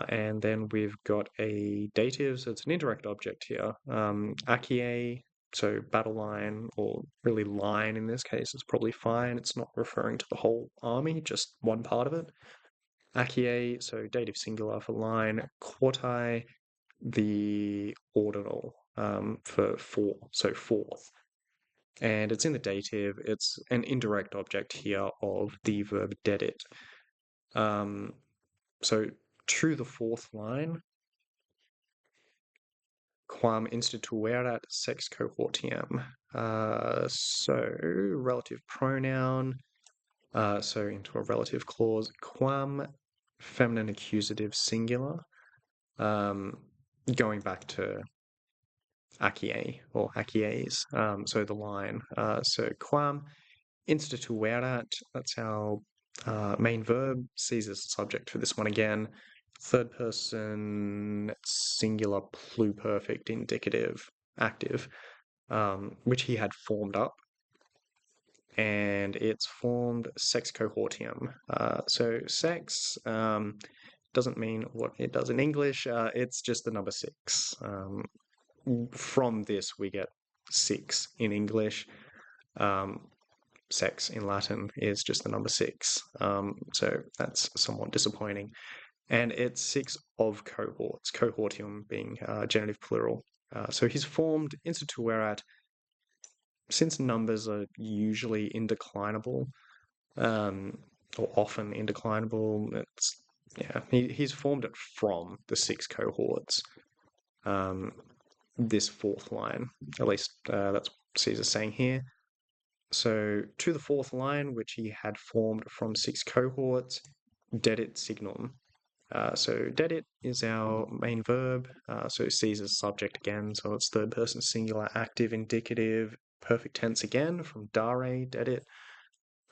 and then we've got a dative, so it's an indirect object here. Achae, so battle line, or really line in this case, is probably fine. It's not referring to the whole army, just one part of it. Achae, so dative singular for line. Quartai, the ordinal for four, so fourth. And it's in the dative. It's an indirect object here of the verb dedit. So to the fourth line, quam instituerat sex cohortium. So relative pronoun. So into a relative clause, quam feminine accusative singular. Going back to Achae or Achaees. So the line. So quam instituerat, that's our main verb. Caesar's the subject for this one again. Third person singular pluperfect indicative active, which he had formed up. And it's formed sex cohortium. So sex doesn't mean what it does in English. It's just the number six. From this, we get six in English. Sex in Latin is just the number six. So that's somewhat disappointing. And it's six of cohorts, cohortium being genitive plural. So he's formed instituerat. Since numbers are usually indeclinable, or often indeclinable, he's formed it from the six cohorts. This fourth line, at least that's what Caesar's saying here. So to the fourth line, which he had formed from six cohorts, dedit signum. So dedit is our main verb. So Caesar's subject again, so it's third person singular active indicative, perfect tense again from dare, dedit.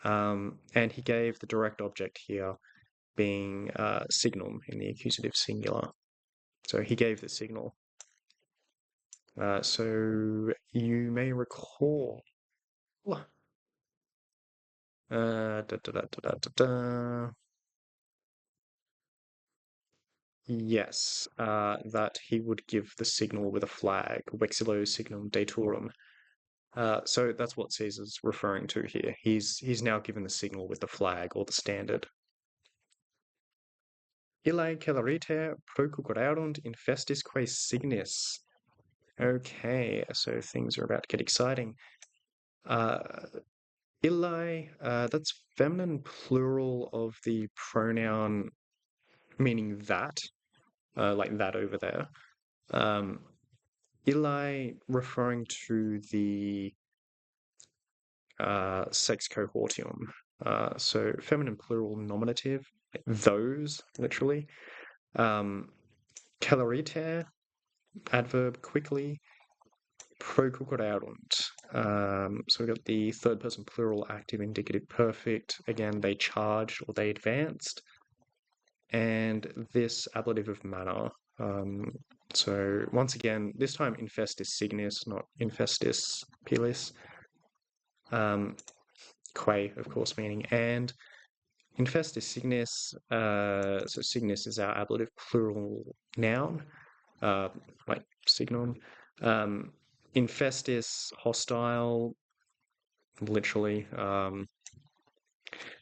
And he gave the direct object here being signum in the accusative singular. So he gave the signal. So you may recall. Yes, that he would give the signal with a flag, vexillo signum datorum. So that's what Caesar's referring to here. He's now given the signal with the flag or the standard. Illae celeriter procurerunt infestisque signis. Okay, so things are about to get exciting. Illae, that's feminine plural of the pronoun meaning that, like that over there. Illae referring to the sex cohortium. So feminine plural nominative, those, literally. Celeriter, adverb quickly. Procurerunt. So we've got the third person plural active indicative perfect. Again, they charged or they advanced. And this ablative of manner. So once again, this time infestis signis, not infestis pilis. Quae, of course, meaning and. Infest is Cygnus. So Cygnus is our ablative plural noun, like signon. Infestis, hostile, literally.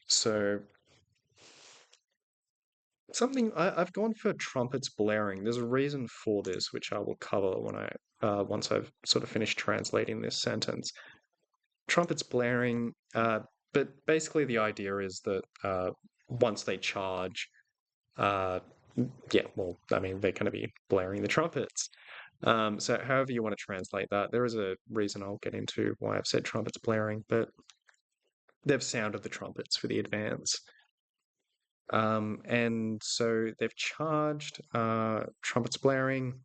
So something I've gone for trumpets blaring. There's a reason for this, which I will cover when once I've sort of finished translating this sentence. Trumpets blaring, but basically the idea is that once they charge, uh, yeah, well, I mean, they're going to be blaring the trumpets. So however you want to translate that, there is a reason I'll get into why I've said trumpets blaring, but they've sounded the trumpets for the advance. And so they've charged, trumpets blaring.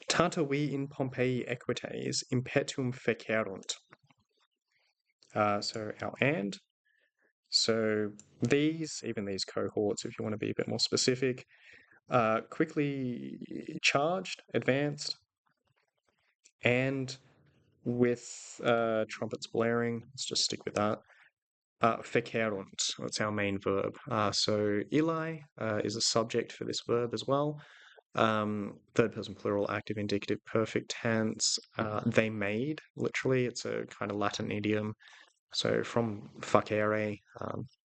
Tanta vi in Pompeii equites impetuum fecerunt. So our and. So even these cohorts, if you want to be a bit more specific, quickly charged, advanced, and with trumpets blaring. Let's just stick with that. Fecerunt, that's our main verb. So Eli is a subject for this verb as well. Third person plural, active, indicative, perfect tense. They made, literally, it's a kind of Latin idiom. So from facere,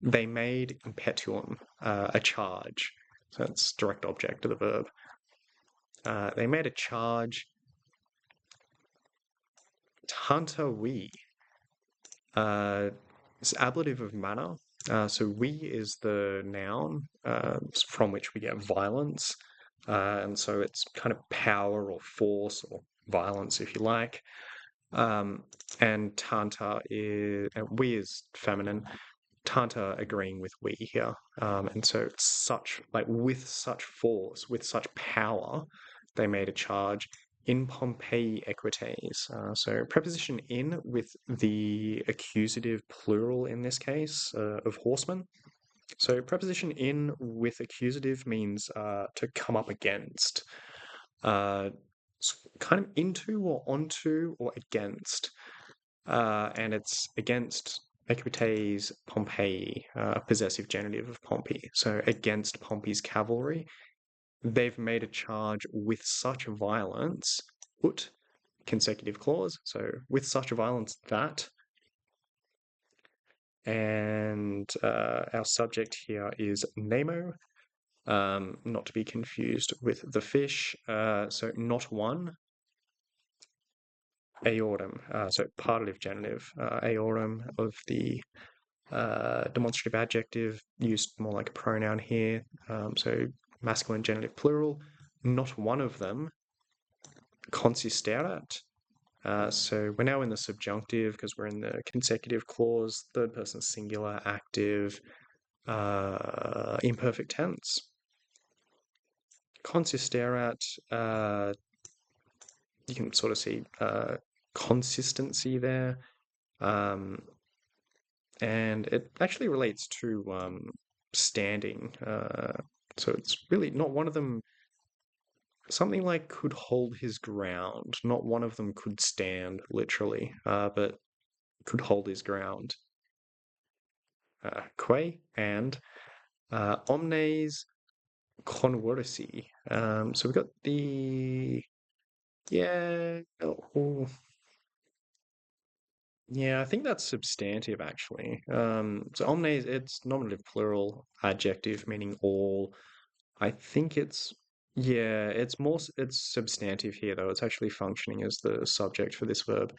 they made impetuum, a charge. So that's direct object of the verb. They made a charge. Tanta vi. It's ablative of manner. So we is the noun from which we get violence. And so it's kind of power or force or violence, if you like. And tanta is, we is feminine. Tanta agreeing with we here. And so such, like with such force, with such power, they made a charge in Pompeii equites. So preposition in with the accusative plural in this case of horsemen. So preposition in with accusative means to come up against. Kind of into or onto or against. And it's against equites Pompey, possessive genitive of Pompey. So against Pompey's cavalry, they've made a charge with such violence, ut, consecutive clause, so with such violence that, and our subject here is Nemo, not to be confused with the fish, so not one, aortum, so partitive genitive, aortum of the demonstrative adjective, used more like a pronoun here, so masculine genitive plural, not one of them, consisterat. So we're now in the subjunctive because we're in the consecutive clause, third person singular, active, imperfect tense. Consisterat, you can sort of see consistency there. And it actually relates to standing. So it's really not one of them. Something like could hold his ground. Not one of them could stand, literally, but could hold his ground. Quae and omnes conversi. So we've got the yeah, I think that's substantive actually. So omnes, it's nominative plural adjective meaning all. I think it's substantive here though. It's actually functioning as the subject for this verb.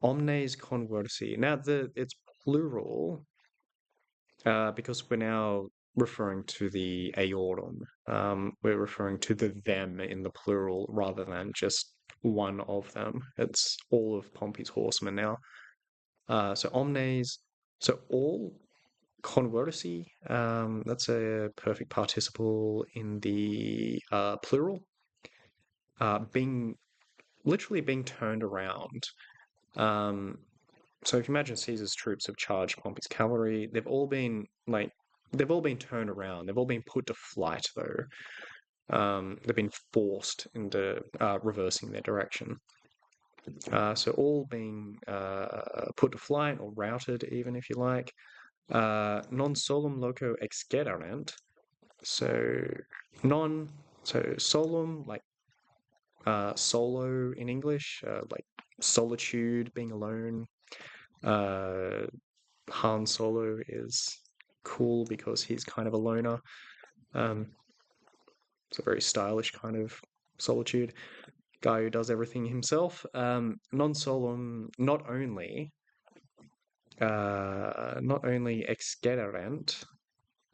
Omnes conversi. Now it's plural because we're now referring to the aortum. We're referring to the them in the plural rather than just one of them. It's all of Pompey's horsemen now. So omnes, so all conversi, that's a perfect participle in the plural, literally being turned around. So if you imagine Caesar's troops have charged Pompey's cavalry, they've all been turned around. They've all been put to flight though. They've been forced into reversing their direction. So all being put to flight or routed, even if you like. Non solum loco excedarant. So solum, like solo in English, like solitude, being alone. Uh, Han Solo is cool because he's kind of a loner. It's a very stylish kind of solitude. Guy who does everything himself. Non solum, not only excedarant,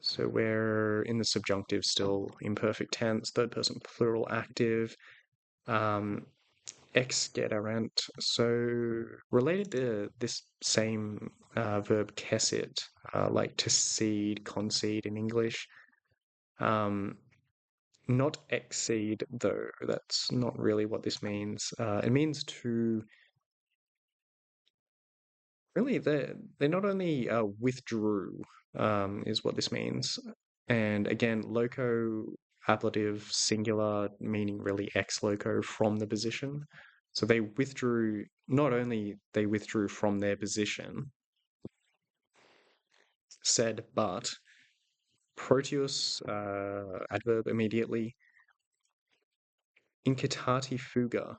so we're in the subjunctive still, imperfect tense, third person plural active. Excedarant, so related to this same verb cessit, like to seed, concede in English. Not exceed, though. That's not really what this means. It means to really they not only withdrew, is what this means, and again, loco ablative singular, meaning really ex loco, from the position. So they withdrew. Not only they withdrew from their position, said, but Proteus adverb immediately. Incitati fuga.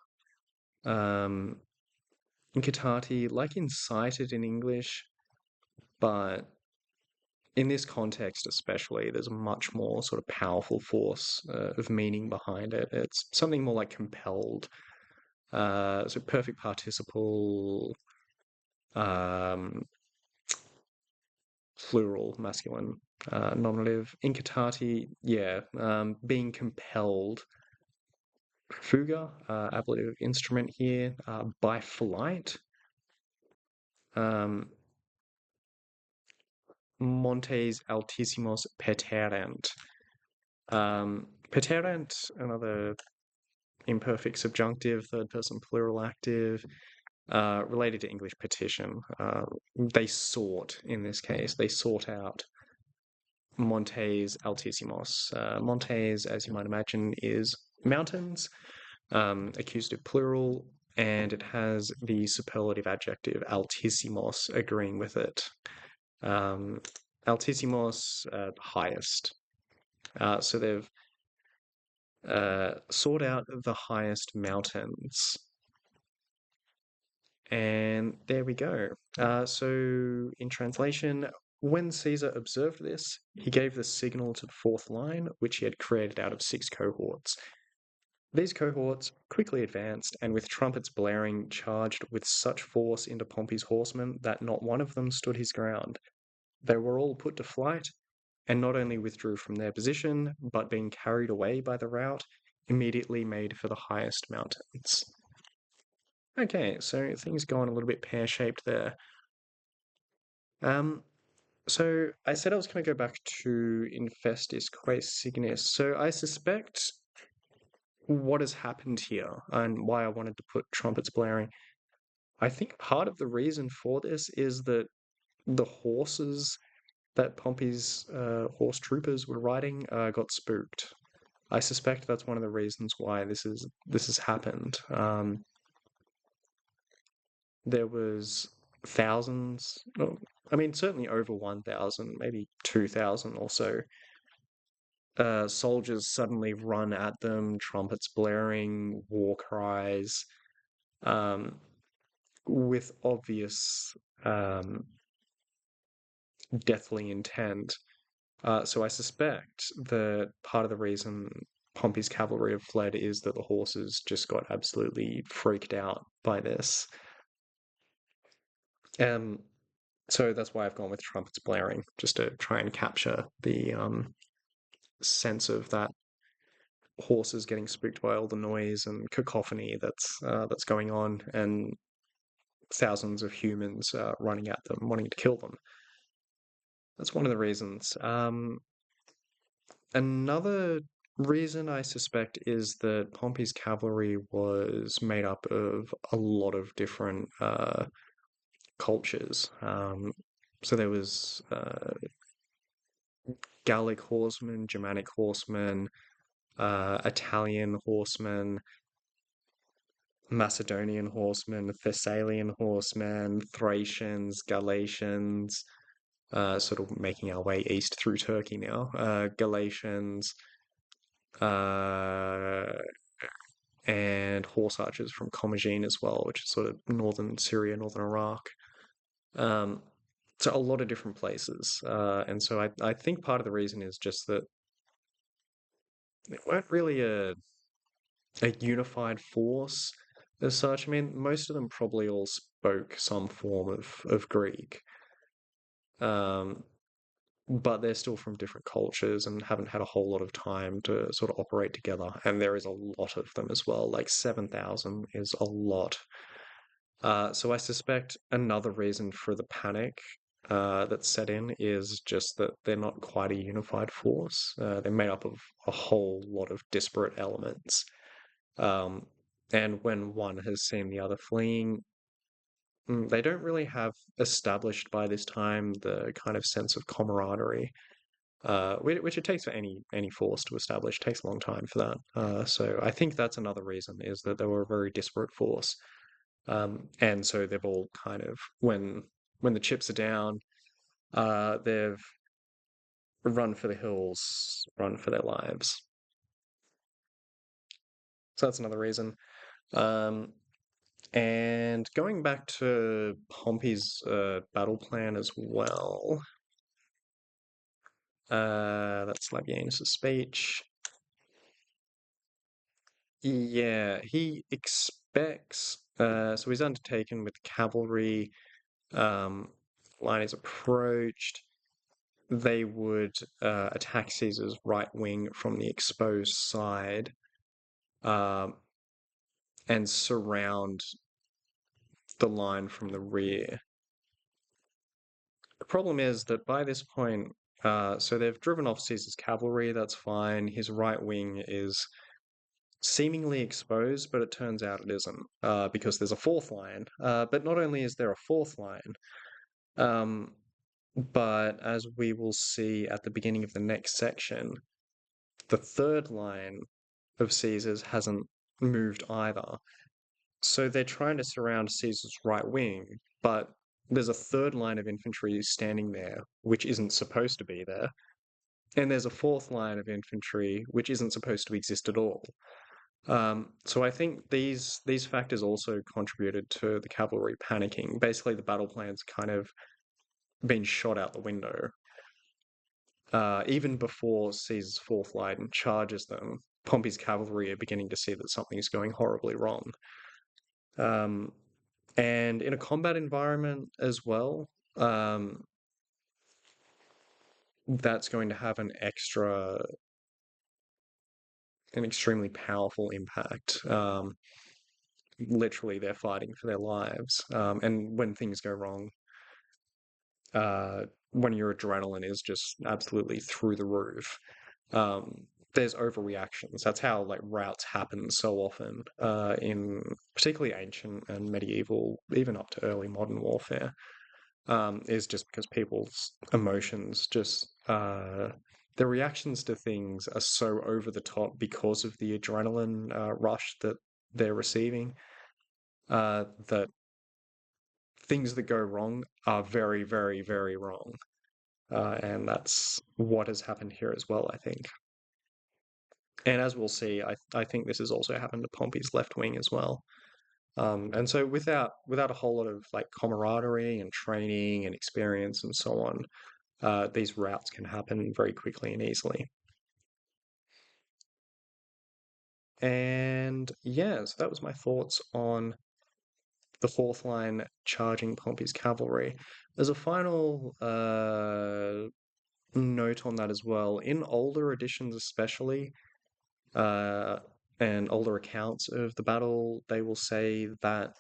Incitati, like incited in English, but in this context especially, there's a much more sort of powerful force of meaning behind it. It's something more like compelled. So perfect participle, um, plural, masculine, nominative. Incitati, yeah, being compelled. Fuga, ablative instrument here, by flight. Montes altissimos peterant. Peterant, another imperfect subjunctive, third person plural active, related to English petition. They sought, in this case, they sought out Montes altissimos. Montes, as you might imagine, is mountains, accusative plural, and it has the superlative adjective altissimos agreeing with it. Altissimos, highest. So they've sought out the highest mountains. And there we go. So in translation, when Caesar observed this, he gave the signal to the fourth line, which he had created out of 6 cohorts. These cohorts quickly advanced, and with trumpets blaring, charged with such force into Pompey's horsemen that not one of them stood his ground. They were all put to flight, and not only withdrew from their position, but being carried away by the rout, immediately made for the highest mountains. Okay, so things go on a little bit pear-shaped there. So I said I was going to go back to Infestis Quae Signis. So I suspect what has happened here and why I wanted to put trumpets blaring. I think part of the reason for this is that the horses that Pompey's horse troopers were riding got spooked. I suspect that's one of the reasons why this has happened. There was thousands, I mean, certainly over 1,000, maybe 2,000 or so. Soldiers suddenly run at them, trumpets blaring, war cries, with obvious deathly intent. So I suspect that part of the reason Pompey's cavalry have fled is that the horses just got absolutely freaked out by this. So that's why I've gone with trumpets blaring, just to try and capture the sense of that horses getting spooked by all the noise and cacophony that's going on, and thousands of humans running at them, wanting to kill them. That's one of the reasons. Another reason I suspect is that Pompey's cavalry was made up of a lot of different cultures. So there was Gallic horsemen, Germanic horsemen, Italian horsemen, Macedonian horsemen, Thessalian horsemen, Thracians, Galatians, sort of making our way east through Turkey now. Galatians, uh, and horse archers from Commagene as well, which is sort of northern Syria, northern Iraq. Um, so a lot of different places. And so I think part of the reason is just that they weren't really a unified force as such. I mean, most of them probably all spoke some form of Greek. Um, but they're still from different cultures and haven't had a whole lot of time to sort of operate together. And there is a lot of them as well. Like 7,000 is a lot. So I suspect another reason for the panic that's set in is just that they're not quite a unified force. They're made up of a whole lot of disparate elements. Um, and when one has seen the other fleeing, they don't really have established by this time the kind of sense of camaraderie, which it takes for any force to establish. It takes a long time for that. So I think that's another reason is that they were a very disparate force. And so they've all kind of when the chips are down, they've run for the hills, run for their lives. So that's another reason. Um, and going back to Pompey's battle plan as well, that's Labienus' speech. Yeah, he expects. So he's undertaken with cavalry. Um, line is approached. They would attack Caesar's right wing from the exposed side, um, and surround the line from the rear. The problem is that by this point, so they've driven off Caesar's cavalry, that's fine. His right wing is seemingly exposed, but it turns out it isn't, because there's a fourth line. But not only is there a fourth line, um, but as we will see at the beginning of the next section, the third line of Caesar's hasn't moved either. So they're trying to surround Caesar's right wing, but there's a third line of infantry standing there, which isn't supposed to be there. And there's a fourth line of infantry, which isn't supposed to exist at all. So I think these factors also contributed to the cavalry panicking. Basically, the battle plan's kind of been shot out the window. Even before Caesar's fourth line charges them, Pompey's cavalry are beginning to see that something is going horribly wrong. Um, and in a combat environment as well, that's going to have an extremely powerful impact. Literally, they're fighting for their lives. And when things go wrong, uh, when your adrenaline is just absolutely through the roof, um, there's overreactions. That's how like routs happen so often in particularly ancient and medieval, even up to early modern warfare. Is just because people's emotions just their reactions to things are so over the top because of the adrenaline rush that they're receiving, that things that go wrong are very, very, very wrong. And that's what has happened here as well, I think. And as we'll see, I think this has also happened to Pompey's left wing as well. And so without a whole lot of like camaraderie and training and experience and so on, these routs can happen very quickly and easily. And yeah, so that was my thoughts on the fourth line charging Pompey's cavalry. As a final note on that as well, in older editions especially, uh, and older accounts of the battle, they will say that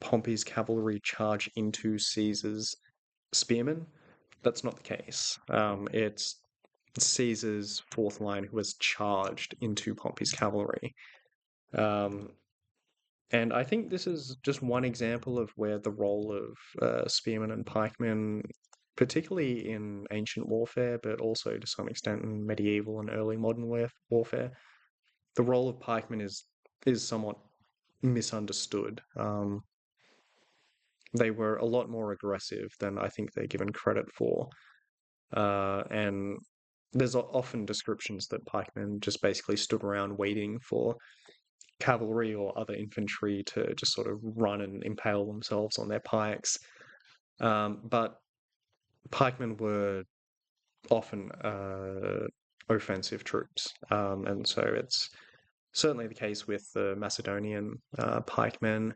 Pompey's cavalry charge into Caesar's spearmen. That's not the case. It's Caesar's fourth line who has charged into Pompey's cavalry. Um, and I think this is just one example of where the role of spearmen and pikemen, particularly in ancient warfare, but also to some extent in medieval and early modern warfare, the role of pikemen is somewhat misunderstood. They were a lot more aggressive than I think they're given credit for. And there's often descriptions that pikemen just basically stood around waiting for cavalry or other infantry to just sort of run and impale themselves on their pikes. But pikemen were often offensive troops, and so it's certainly the case with the Macedonian pikemen,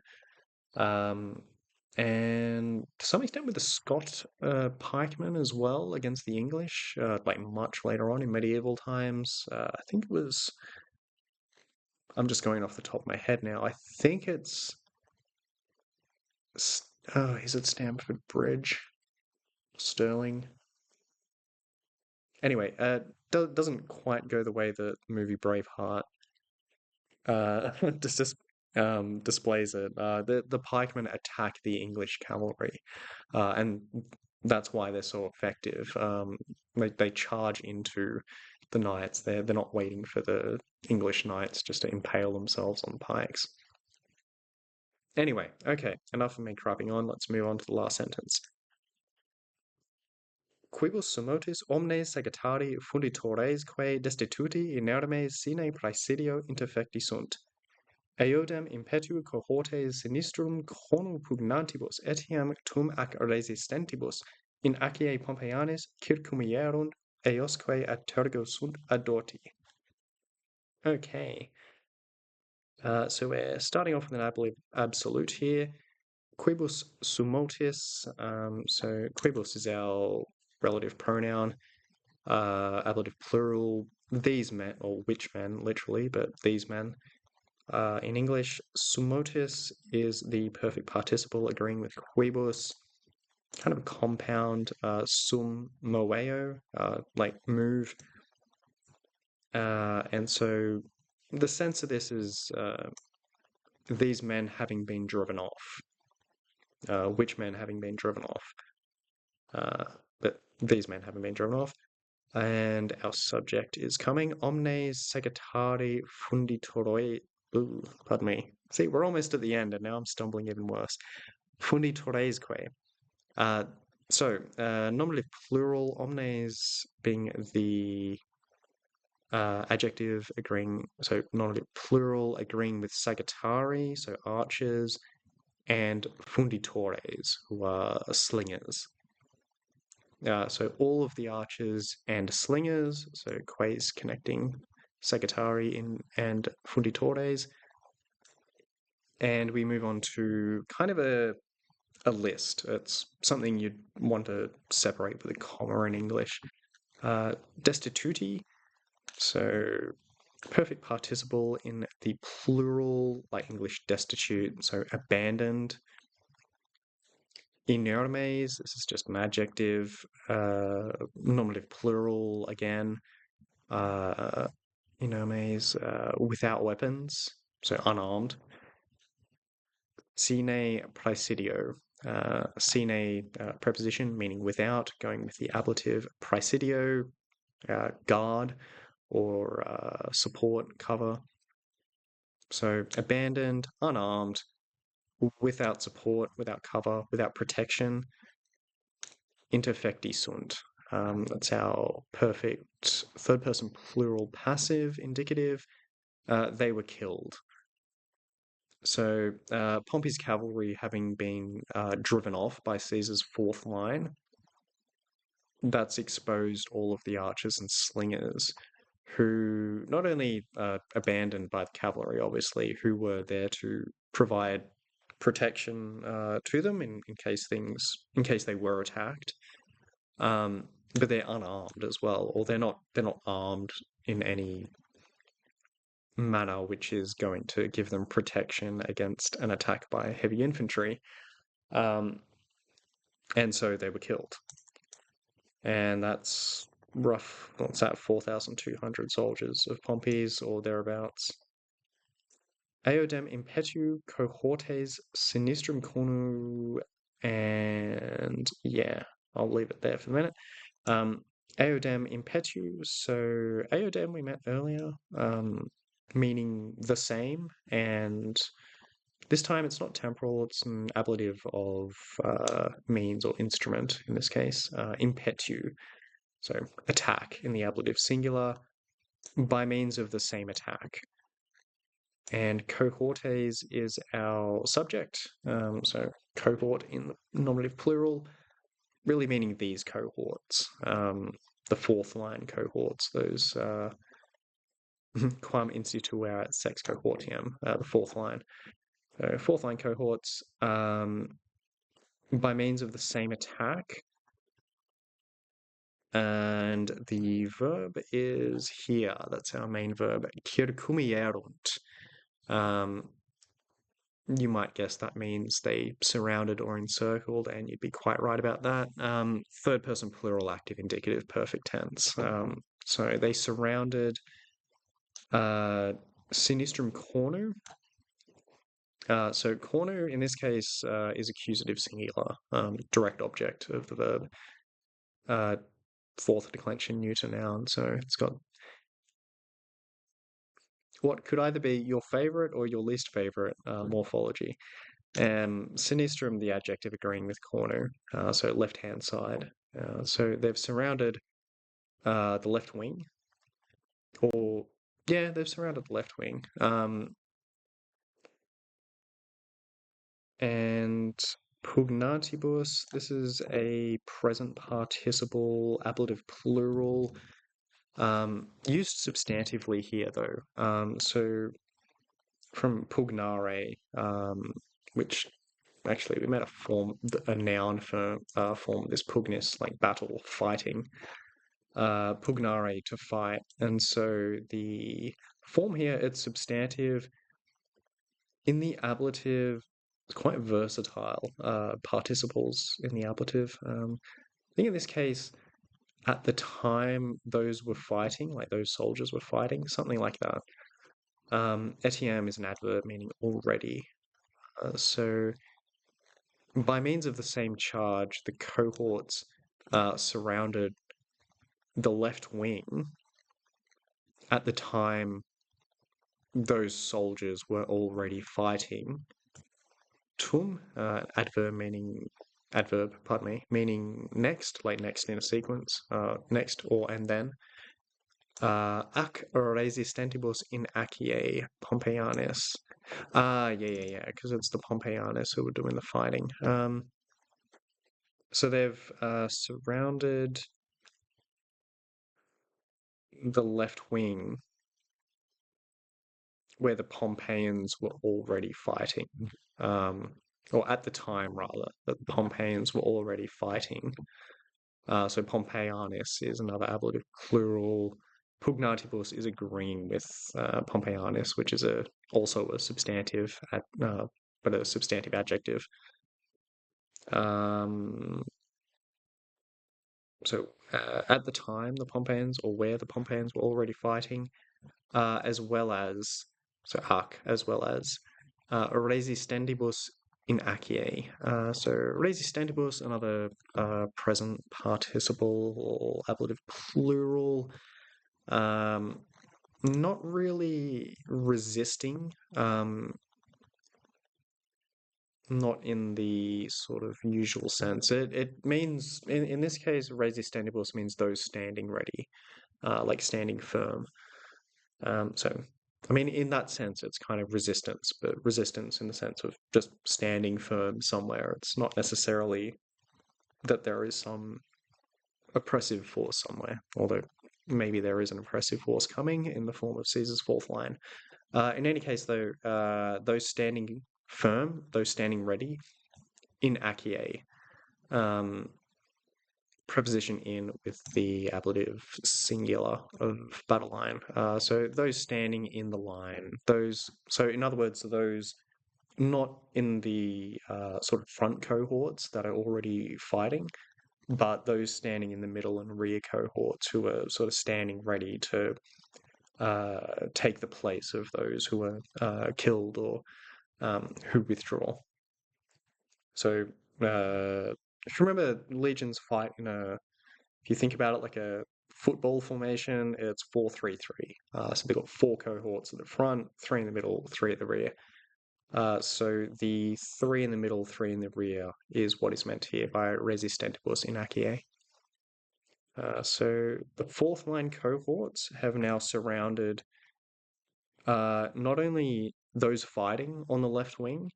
um, and to some extent with the Scot pikemen as well against the English, like much later on in medieval times. I think it was. I'm just going off the top of my head now. I think it's. Oh, is it Stamford Bridge? Stirling? Anyway, doesn't quite go the way the movie Braveheart uh, dis displays it. The pikemen attack the English cavalry, and that's why they're so effective. They charge into the knights. They're not waiting for the English knights just to impale themselves on pikes. Anyway, okay, enough of me crapping on. Let's move on to the last sentence. Quibus summotis omnes sagittari funditoresque destituti inermes sine praesidio interfecti sunt. Eodem impetu cohortes sinistrum conu pugnantibus etiam tum ac resistentibus in acie Pompeianis circumierunt eosque ad tergo sunt adorti. Okay. So we're starting off with an absolute here. Quibus summotis. So quibus is our relative pronoun. Ablative plural. These men, or which men, literally, but these men. In English, summotis is the perfect participle agreeing with quibus, kind of a compound. Sum moveo, like move. And so the sense of this is these men having been driven off. Which men having been driven off. But these men haven't been driven off. And our subject is coming. Omnes sagittari funditoroi. Ooh, pardon me. See, we're almost at the end, and now I'm stumbling even worse. Funditoresque. Nominative plural, omnes being the adjective agreeing, so nominative plural agreeing with sagittari, so archers, and funditores, who are slingers. So all of the archers and slingers, so quaes connecting sagittari and funditores. And we move on to kind of a list. It's something you'd want to separate with a comma in English. Destituti, so perfect participle in the plural, like English destitute, so abandoned. Inermes, this is just an adjective. Nominative plural again. Inermes, without weapons, so unarmed. Sine praesidio. Sine preposition meaning without, going with the ablative. Praesidio, guard or support, cover. So abandoned, unarmed, without support, without cover, without protection. Interfecti sunt. That's our perfect third person plural passive indicative. They were killed. So Pompey's cavalry having been driven off by Caesar's fourth line, that's exposed all of the archers and slingers who not only abandoned by the cavalry, obviously, who were there to provide protection to them in case they were attacked, but they're unarmed as well, or they're not armed in any manner which is going to give them protection against an attack by heavy infantry, and so they were killed. And that's what's that, 4,200 soldiers of Pompey's or thereabouts. Eodem impetu cohortes sinistrum conu, and yeah, I'll leave it there for the minute. Eodem impetu, so eodem we met earlier, meaning the same, and This time it's not temporal, it's an ablative of means or instrument in this case, impetu. So attack in the ablative singular by means of the same attack. And cohortes is our subject. So cohort in the nominative plural, really meaning these cohorts, the fourth line cohorts, those quam instituerat sex cohortium, the fourth line. So fourth line cohorts by means of the same attack. And the verb is here. That's our main verb. Circumierunt. You might guess that means they surrounded or encircled, and you'd be quite right about that. Third person plural active indicative perfect tense. So they surrounded Sinistrum cornu. So cornu in this case is accusative singular, direct object of the verb. Fourth declension neuter noun. So it's got what could either be your favorite or your least favorite morphology. Sinistrum, the adjective agreeing with cornu, so left-hand side. So they've surrounded the left wing, or yeah, they've surrounded the left wing. And pugnantibus, this is a present participle ablative plural, used substantively here though. So from pugnare, which actually we made a noun for form this pugnus, like battle, fighting. Pugnare, to fight. And so the form here, it's substantive. In the ablative, it's quite versatile. Participles in the ablative. I think in this case, at the time those were fighting, like those soldiers were fighting, something like that. Etiam is an adverb meaning already. So by means of the same charge, the cohorts surrounded the left wing at the time those soldiers were already fighting. Tum, adverb, meaning next, like next in a sequence, next or and then. Ac resistentibus in Achaea Pompeianis. Yeah, because it's the Pompeianis who were doing the fighting. So they've surrounded the left wing where the Pompeians were already fighting, or at the time rather, that the Pompeians were already fighting. So Pompeianis is another ablative plural. Pugnantibus is agreeing with Pompeianis, which is also a substantive, but a substantive adjective. So at the time, the Pompeians, or where the Pompeians were already fighting, as well as, so arc, as well as resistentibus in Achaea. So resistentibus, another present participle or ablative plural. Not really resisting, not in the sort of usual sense. It means, in this case, resistentibus means those standing ready, like standing firm. So, I mean, in that sense, it's kind of resistance, but resistance in the sense of just standing firm somewhere. It's not necessarily that there is some oppressive force somewhere, although maybe there is an oppressive force coming in the form of Caesar's fourth line. In any case, though, those standing firm, those standing ready in Achaea, preposition in with the ablative singular of battle line. So those standing in the line, so in other words, those not in the sort of front cohorts that are already fighting, but those standing in the middle and rear cohorts who are sort of standing ready to take the place of those who are killed or who withdraw. So if you remember, legions fight if you think about it like a football formation, it's 4-3-3. So they've got 4 cohorts at the front, 3 in the middle, 3 at the rear. So the 3 in the middle, 3 in the rear is what is meant here by resistentibus in Achaea. So the fourth line cohorts have now surrounded not only those fighting on the left wing,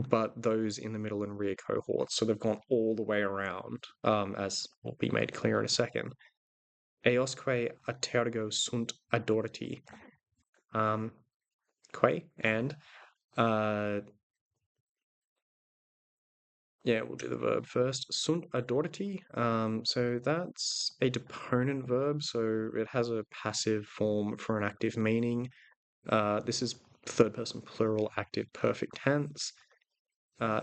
but those in the middle and rear cohorts. So they've gone all the way around, as will be made clear in a second. Eosque atergo sunt adorti. Que and yeah, we'll do the verb first. Sunt adorti. So that's a deponent verb, so it has a passive form for an active meaning. This is third person plural active perfect tense.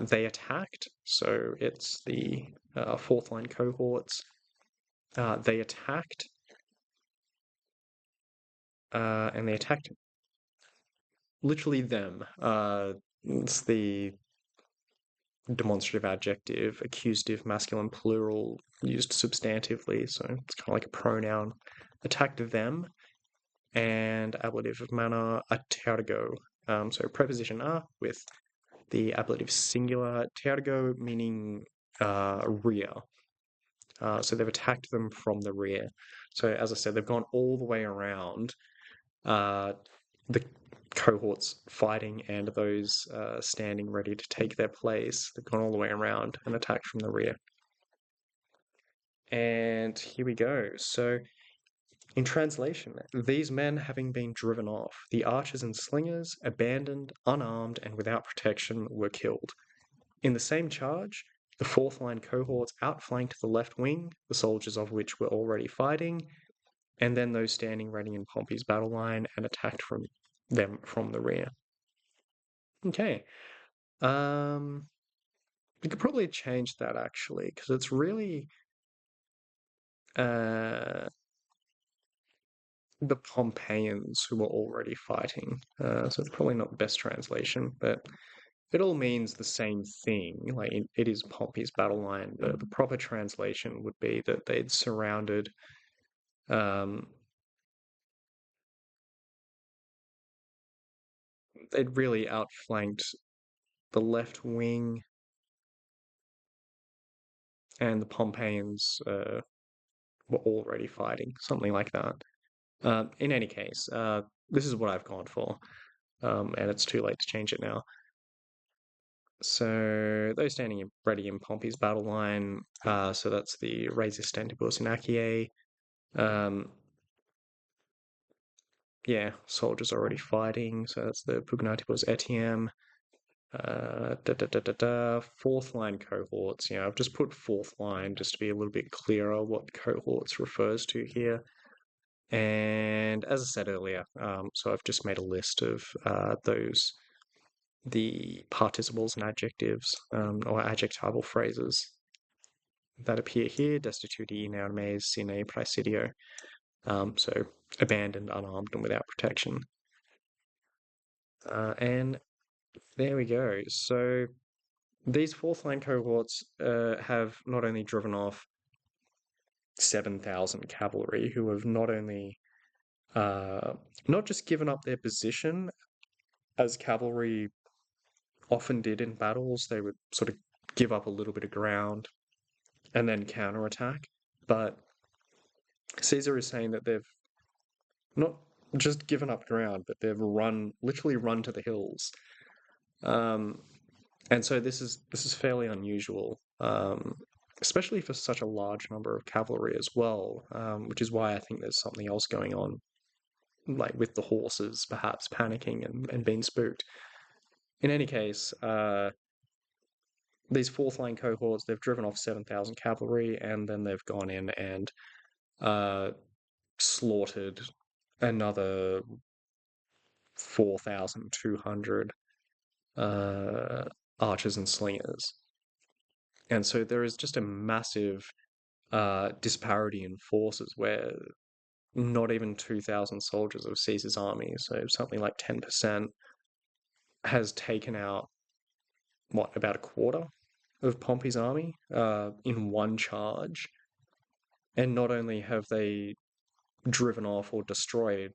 They attacked, so it's the fourth line cohorts. They attacked, and they attacked literally them. It's the demonstrative adjective, accusative, masculine plural used substantively, so it's kind of like a pronoun. Attacked them, and ablative of manner atergo. So preposition a with the ablative singular, tergo meaning rear. So they've attacked them from the rear. So as I said, they've gone all the way around the cohorts fighting and those standing ready to take their place. They've gone all the way around and attacked from the rear. And here we go. So in translation, these men having been driven off, the archers and slingers, abandoned, unarmed, and without protection, were killed. In the same charge, the fourth line cohorts outflanked the left wing, the soldiers of which were already fighting, and then those standing ready in Pompey's battle line and attacked from them from the rear. Okay. We could probably change that actually, because it's really the Pompeians who were already fighting. So it's probably not the best translation, but it all means the same thing. Like it is Pompey's battle line, but the proper translation would be that they'd surrounded they'd really outflanked the left wing, and the Pompeians were already fighting, something like that. In any case, this is what I've gone for, and it's too late to change it now. So those standing ready in Pompey's battle line, so that's the resistentibus in Achaea. Yeah, soldiers already fighting, so that's the pugnatibus etiam. Fourth line cohorts. I've just put fourth line just to be a little bit clearer what cohorts refers to here. And as I said earlier, so I've just made a list of the participles and adjectives or adjectival phrases that appear here: destituti, inermes, sine praesidio. So abandoned, unarmed, and without protection. And there we go. So these fourth line cohorts have not only driven off 7,000 cavalry, who have not only not just given up their position, as cavalry often did in battles, they would sort of give up a little bit of ground and then counterattack. But Caesar is saying that they've not just given up ground, but they've literally run to the hills. And so this is fairly unusual, especially for such a large number of cavalry as well, which is why I think there's something else going on, like with the horses perhaps panicking and being spooked. In any case, these fourth line cohorts, they've driven off 7,000 cavalry, and then they've gone in and slaughtered another 4,200 archers and slingers. And so there is just a massive disparity in forces where not even 2,000 soldiers of Caesar's army, so something like 10%, has taken out, about a quarter of Pompey's army in one charge. And not only have they driven off or destroyed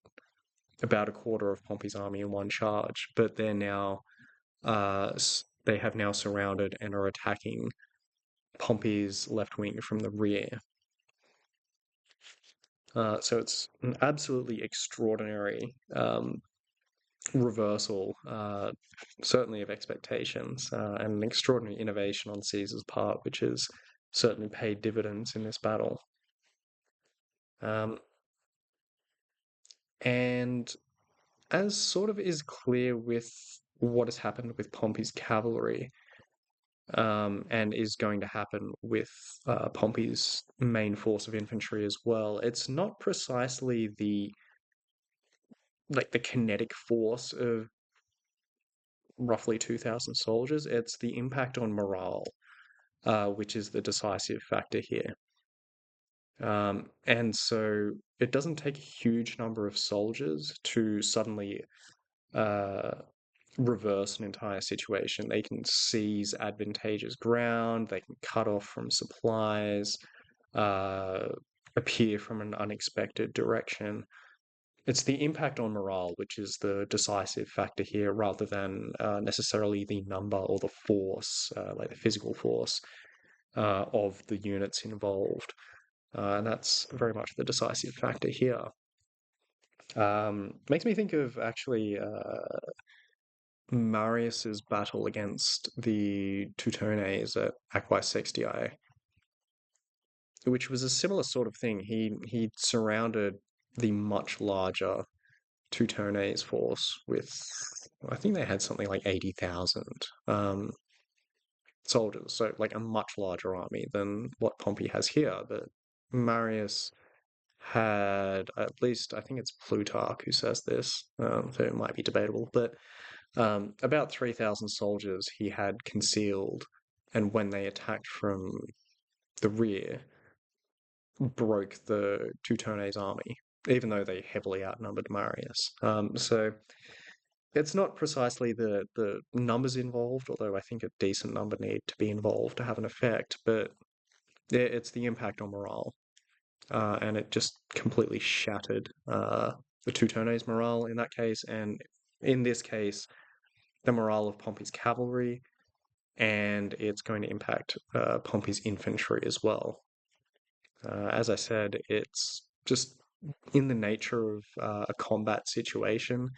about a quarter of Pompey's army in one charge, but they're now they have now surrounded and are attacking Pompey's left wing from the rear. So it's an absolutely extraordinary reversal, certainly of expectations, and an extraordinary innovation on Caesar's part, which has certainly paid dividends in this battle. And as sort of is clear with what has happened with Pompey's cavalry, and is going to happen with Pompey's main force of infantry as well, it's not precisely the kinetic force of roughly 2,000 soldiers. It's the impact on morale, which is the decisive factor here. And so it doesn't take a huge number of soldiers to suddenly reverse an entire situation. They can seize advantageous ground, they can cut off from supplies, appear from an unexpected direction. It's the impact on morale which is the decisive factor here, rather than necessarily the number or the force, like the physical force of the units involved. And that's very much the decisive factor here. Makes me think of actually Marius's battle against the Teutones at Aquae Sextii, which was a similar sort of thing. He surrounded the much larger Teutones force with, I think they had something like 80,000 soldiers, so like a much larger army than what Pompey has here. But Marius had, at least I think it's Plutarch who says this, so it might be debatable, but about 3,000 soldiers he had concealed, and when they attacked from the rear, broke the Teutones army, even though they heavily outnumbered Marius. So it's not precisely the numbers involved, although I think a decent number need to be involved to have an effect, but it's the impact on morale. And it just completely shattered the Teutones' morale in that case, and in this case, the morale of Pompey's cavalry, and it's going to impact Pompey's infantry as well. As I said, it's just in the nature of a combat situation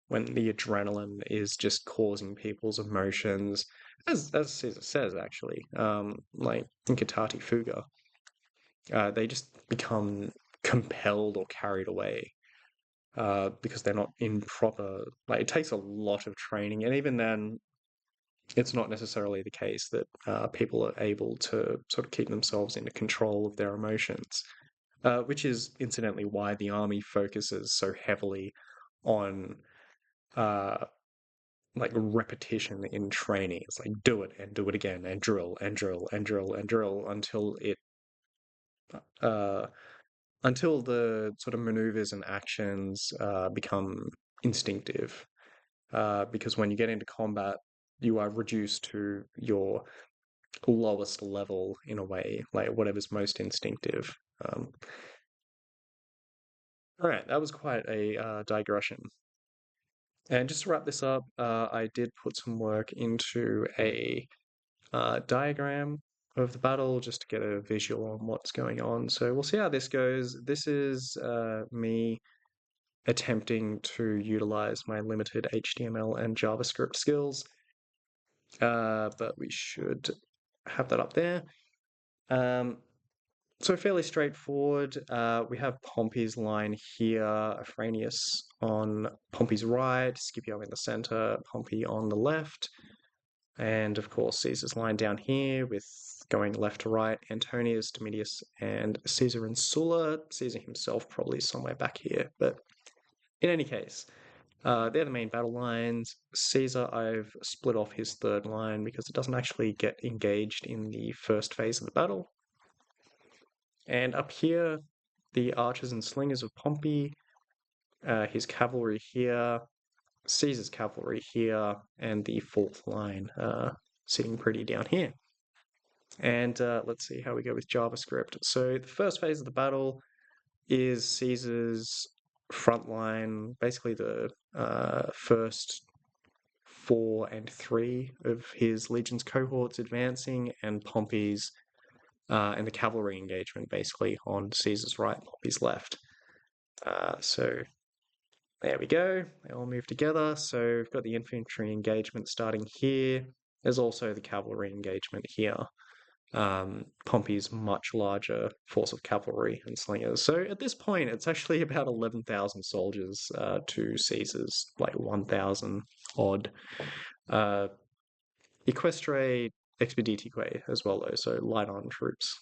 when the adrenaline is just causing people's emotions, as Caesar says, actually, like in Citati Fuga, they just become compelled or carried away because they're not in proper. Like, it takes a lot of training, and even then, it's not necessarily the case that people are able to sort of keep themselves into control of their emotions, which is incidentally why the army focuses so heavily on like repetition in training. It's like do it and do it again and drill and drill and drill and drill uh, until the sort of maneuvers and actions become instinctive. Because when you get into combat, you are reduced to your lowest level in a way, like whatever's most instinctive. All right, that was quite a digression. And just to wrap this up, I did put some work into a diagram of the battle just to get a visual on what's going on. So we'll see how this goes. This is me attempting to utilize my limited HTML and JavaScript skills, but we should have that up there. So fairly straightforward. We have Pompey's line here, Afranius on Pompey's right, Scipio in the center, Pompey on the left, and of course Caesar's line down here with going left to right, Antonius, Domitius, and Caesar and Sulla. Caesar himself probably somewhere back here, but in any case, they're the main battle lines. Caesar, I've split off his third line because it doesn't actually get engaged in the first phase of the battle. And up here, the archers and slingers of Pompey, his cavalry here, Caesar's cavalry here, and the fourth line sitting pretty down here. And let's see how we go with JavaScript. So the first phase of the battle is Caesar's front line, basically the first 4 and 3 of his legion's cohorts advancing, and Pompey's and the cavalry engagement basically on Caesar's right, Pompey's left. So there we go. They all move together. So we've got the infantry engagement starting here. There's also the cavalry engagement here. Pompey's much larger force of cavalry and slingers. So at this point, it's actually about 11,000 soldiers to Caesar's like 1,000 odd. Equestre expeditique as well, though, so light armed troops.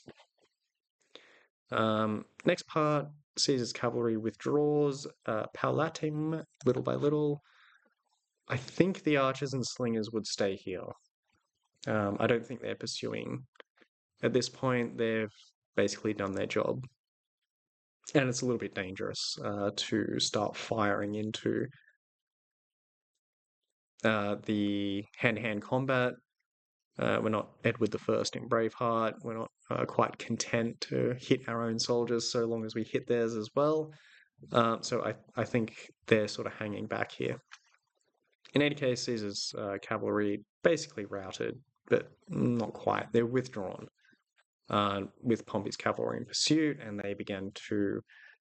Next part, Caesar's cavalry withdraws, paulatim, little by little. I think the archers and slingers would stay here. I don't think they're pursuing. At this point, they've basically done their job. And it's a little bit dangerous to start firing into the hand-to-hand combat. We're not Edward I in Braveheart. We're not quite content to hit our own soldiers so long as we hit theirs as well. So I think they're sort of hanging back here. In any case, Caesar's cavalry basically routed, but not quite. They're withdrawn with Pompey's cavalry in pursuit, and they began to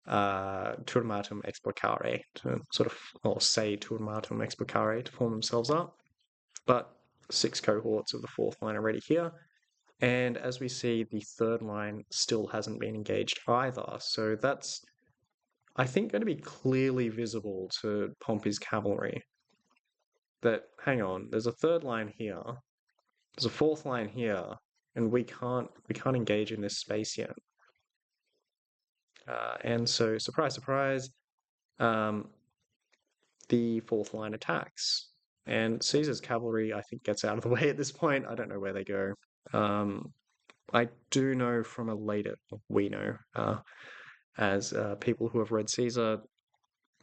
turmatum explicare, to sort of, or say turmatum explicare, to form themselves up. But 6 cohorts of the 4th line already here. And as we see, the 3rd line still hasn't been engaged either. So that's, I think, going to be clearly visible to Pompey's cavalry. That, hang on, there's a 3rd line here, there's a 4th line here, and we can't engage in this space yet. And so, surprise, surprise, the 4th line attacks. And Caesar's cavalry, I think, gets out of the way at this point. I don't know where they go. I do know from we know, as people who have read Caesar,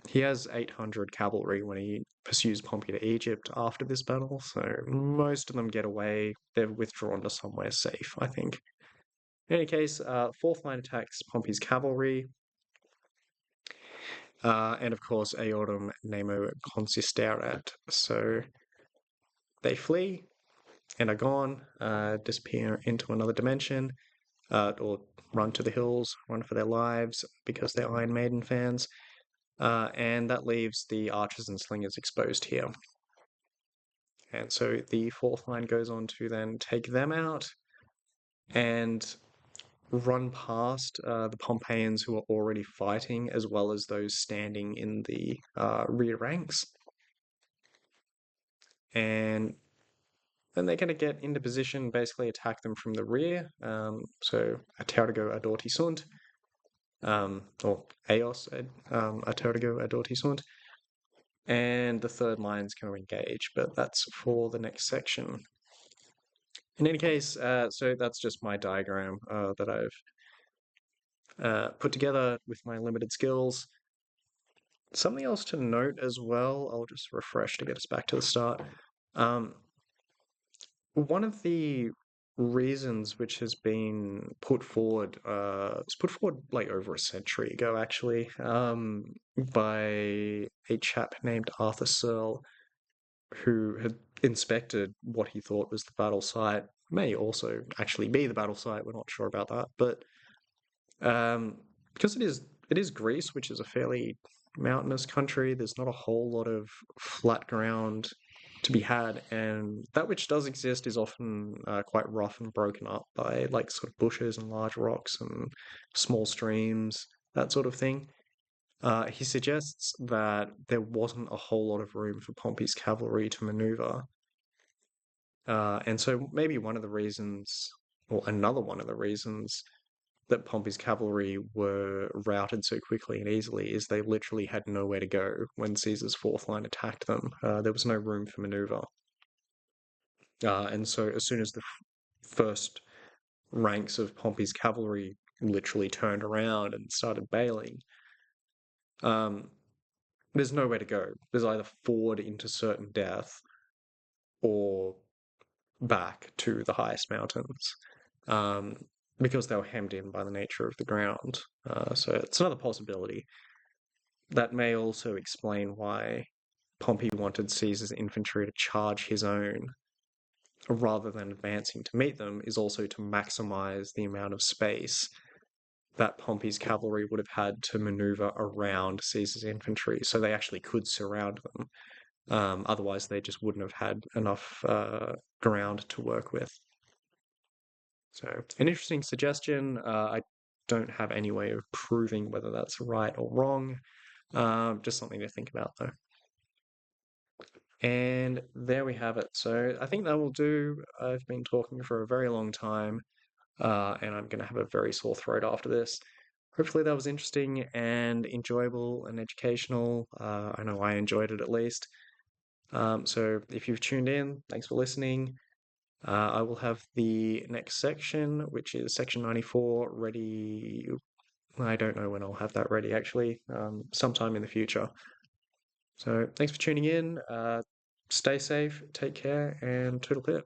he has 800 cavalry when he pursues Pompey to Egypt after this battle. So most of them get away. They're withdrawn to somewhere safe, I think. In any case, 4th line attacks Pompey's cavalry. And of course, eodum nemo consisterat. So they flee and are gone, disappear into another dimension, or run to the hills, run for their lives because they're Iron Maiden fans. And that leaves the archers and slingers exposed here. And so the 4th line goes on to then take them out and run past the Pompeians who are already fighting, as well as those standing in the rear ranks. And then they're going to get into position, basically attack them from the rear. So Atergo adorti sunt, or Eos Atergo adorti sunt. And the 3rd line's going to engage, but that's for the next section. In any case, so that's just my diagram that I've put together with my limited skills. Something else to note as well, I'll just refresh to get us back to the start. One of the reasons which has been put forward, was put forward like over a century ago actually, by a chap named Arthur Searle, who had inspected what he thought was the battle site. May also actually be the battle site, we're not sure about that, but because it is Greece, which is a fairly mountainous country, there's not a whole lot of flat ground to be had, and that which does exist is often quite rough and broken up by like sort of bushes and large rocks and small streams, that sort of thing. He suggests that there wasn't a whole lot of room for Pompey's cavalry to maneuver. And so maybe one of the reasons, or another one of the reasons, that Pompey's cavalry were routed so quickly and easily is they literally had nowhere to go when Caesar's 4th line attacked them. There was no room for maneuver. And so as soon as the first ranks of Pompey's cavalry literally turned around and started bailing, there's nowhere to go. There's either forward into certain death or back to the highest mountains, because they were hemmed in by the nature of the ground. So it's another possibility. That may also explain why Pompey wanted Caesar's infantry to charge his own rather than advancing to meet them is also to maximize the amount of space that Pompey's cavalry would have had to maneuver around Caesar's infantry, so they actually could surround them. Otherwise, they just wouldn't have had enough ground to work with. So, an interesting suggestion. I don't have any way of proving whether that's right or wrong. Just something to think about, though. And there we have it. So, I think that will do. I've been talking for a very long time, and I'm going to have a very sore throat after this. Hopefully, that was interesting and enjoyable and educational. I know I enjoyed it at least. So, if you've tuned in, thanks for listening. I will have the next section, which is section 94, ready. I don't know when I'll have that ready, actually, sometime in the future. So thanks for tuning in. Stay safe, take care, and toodle pip.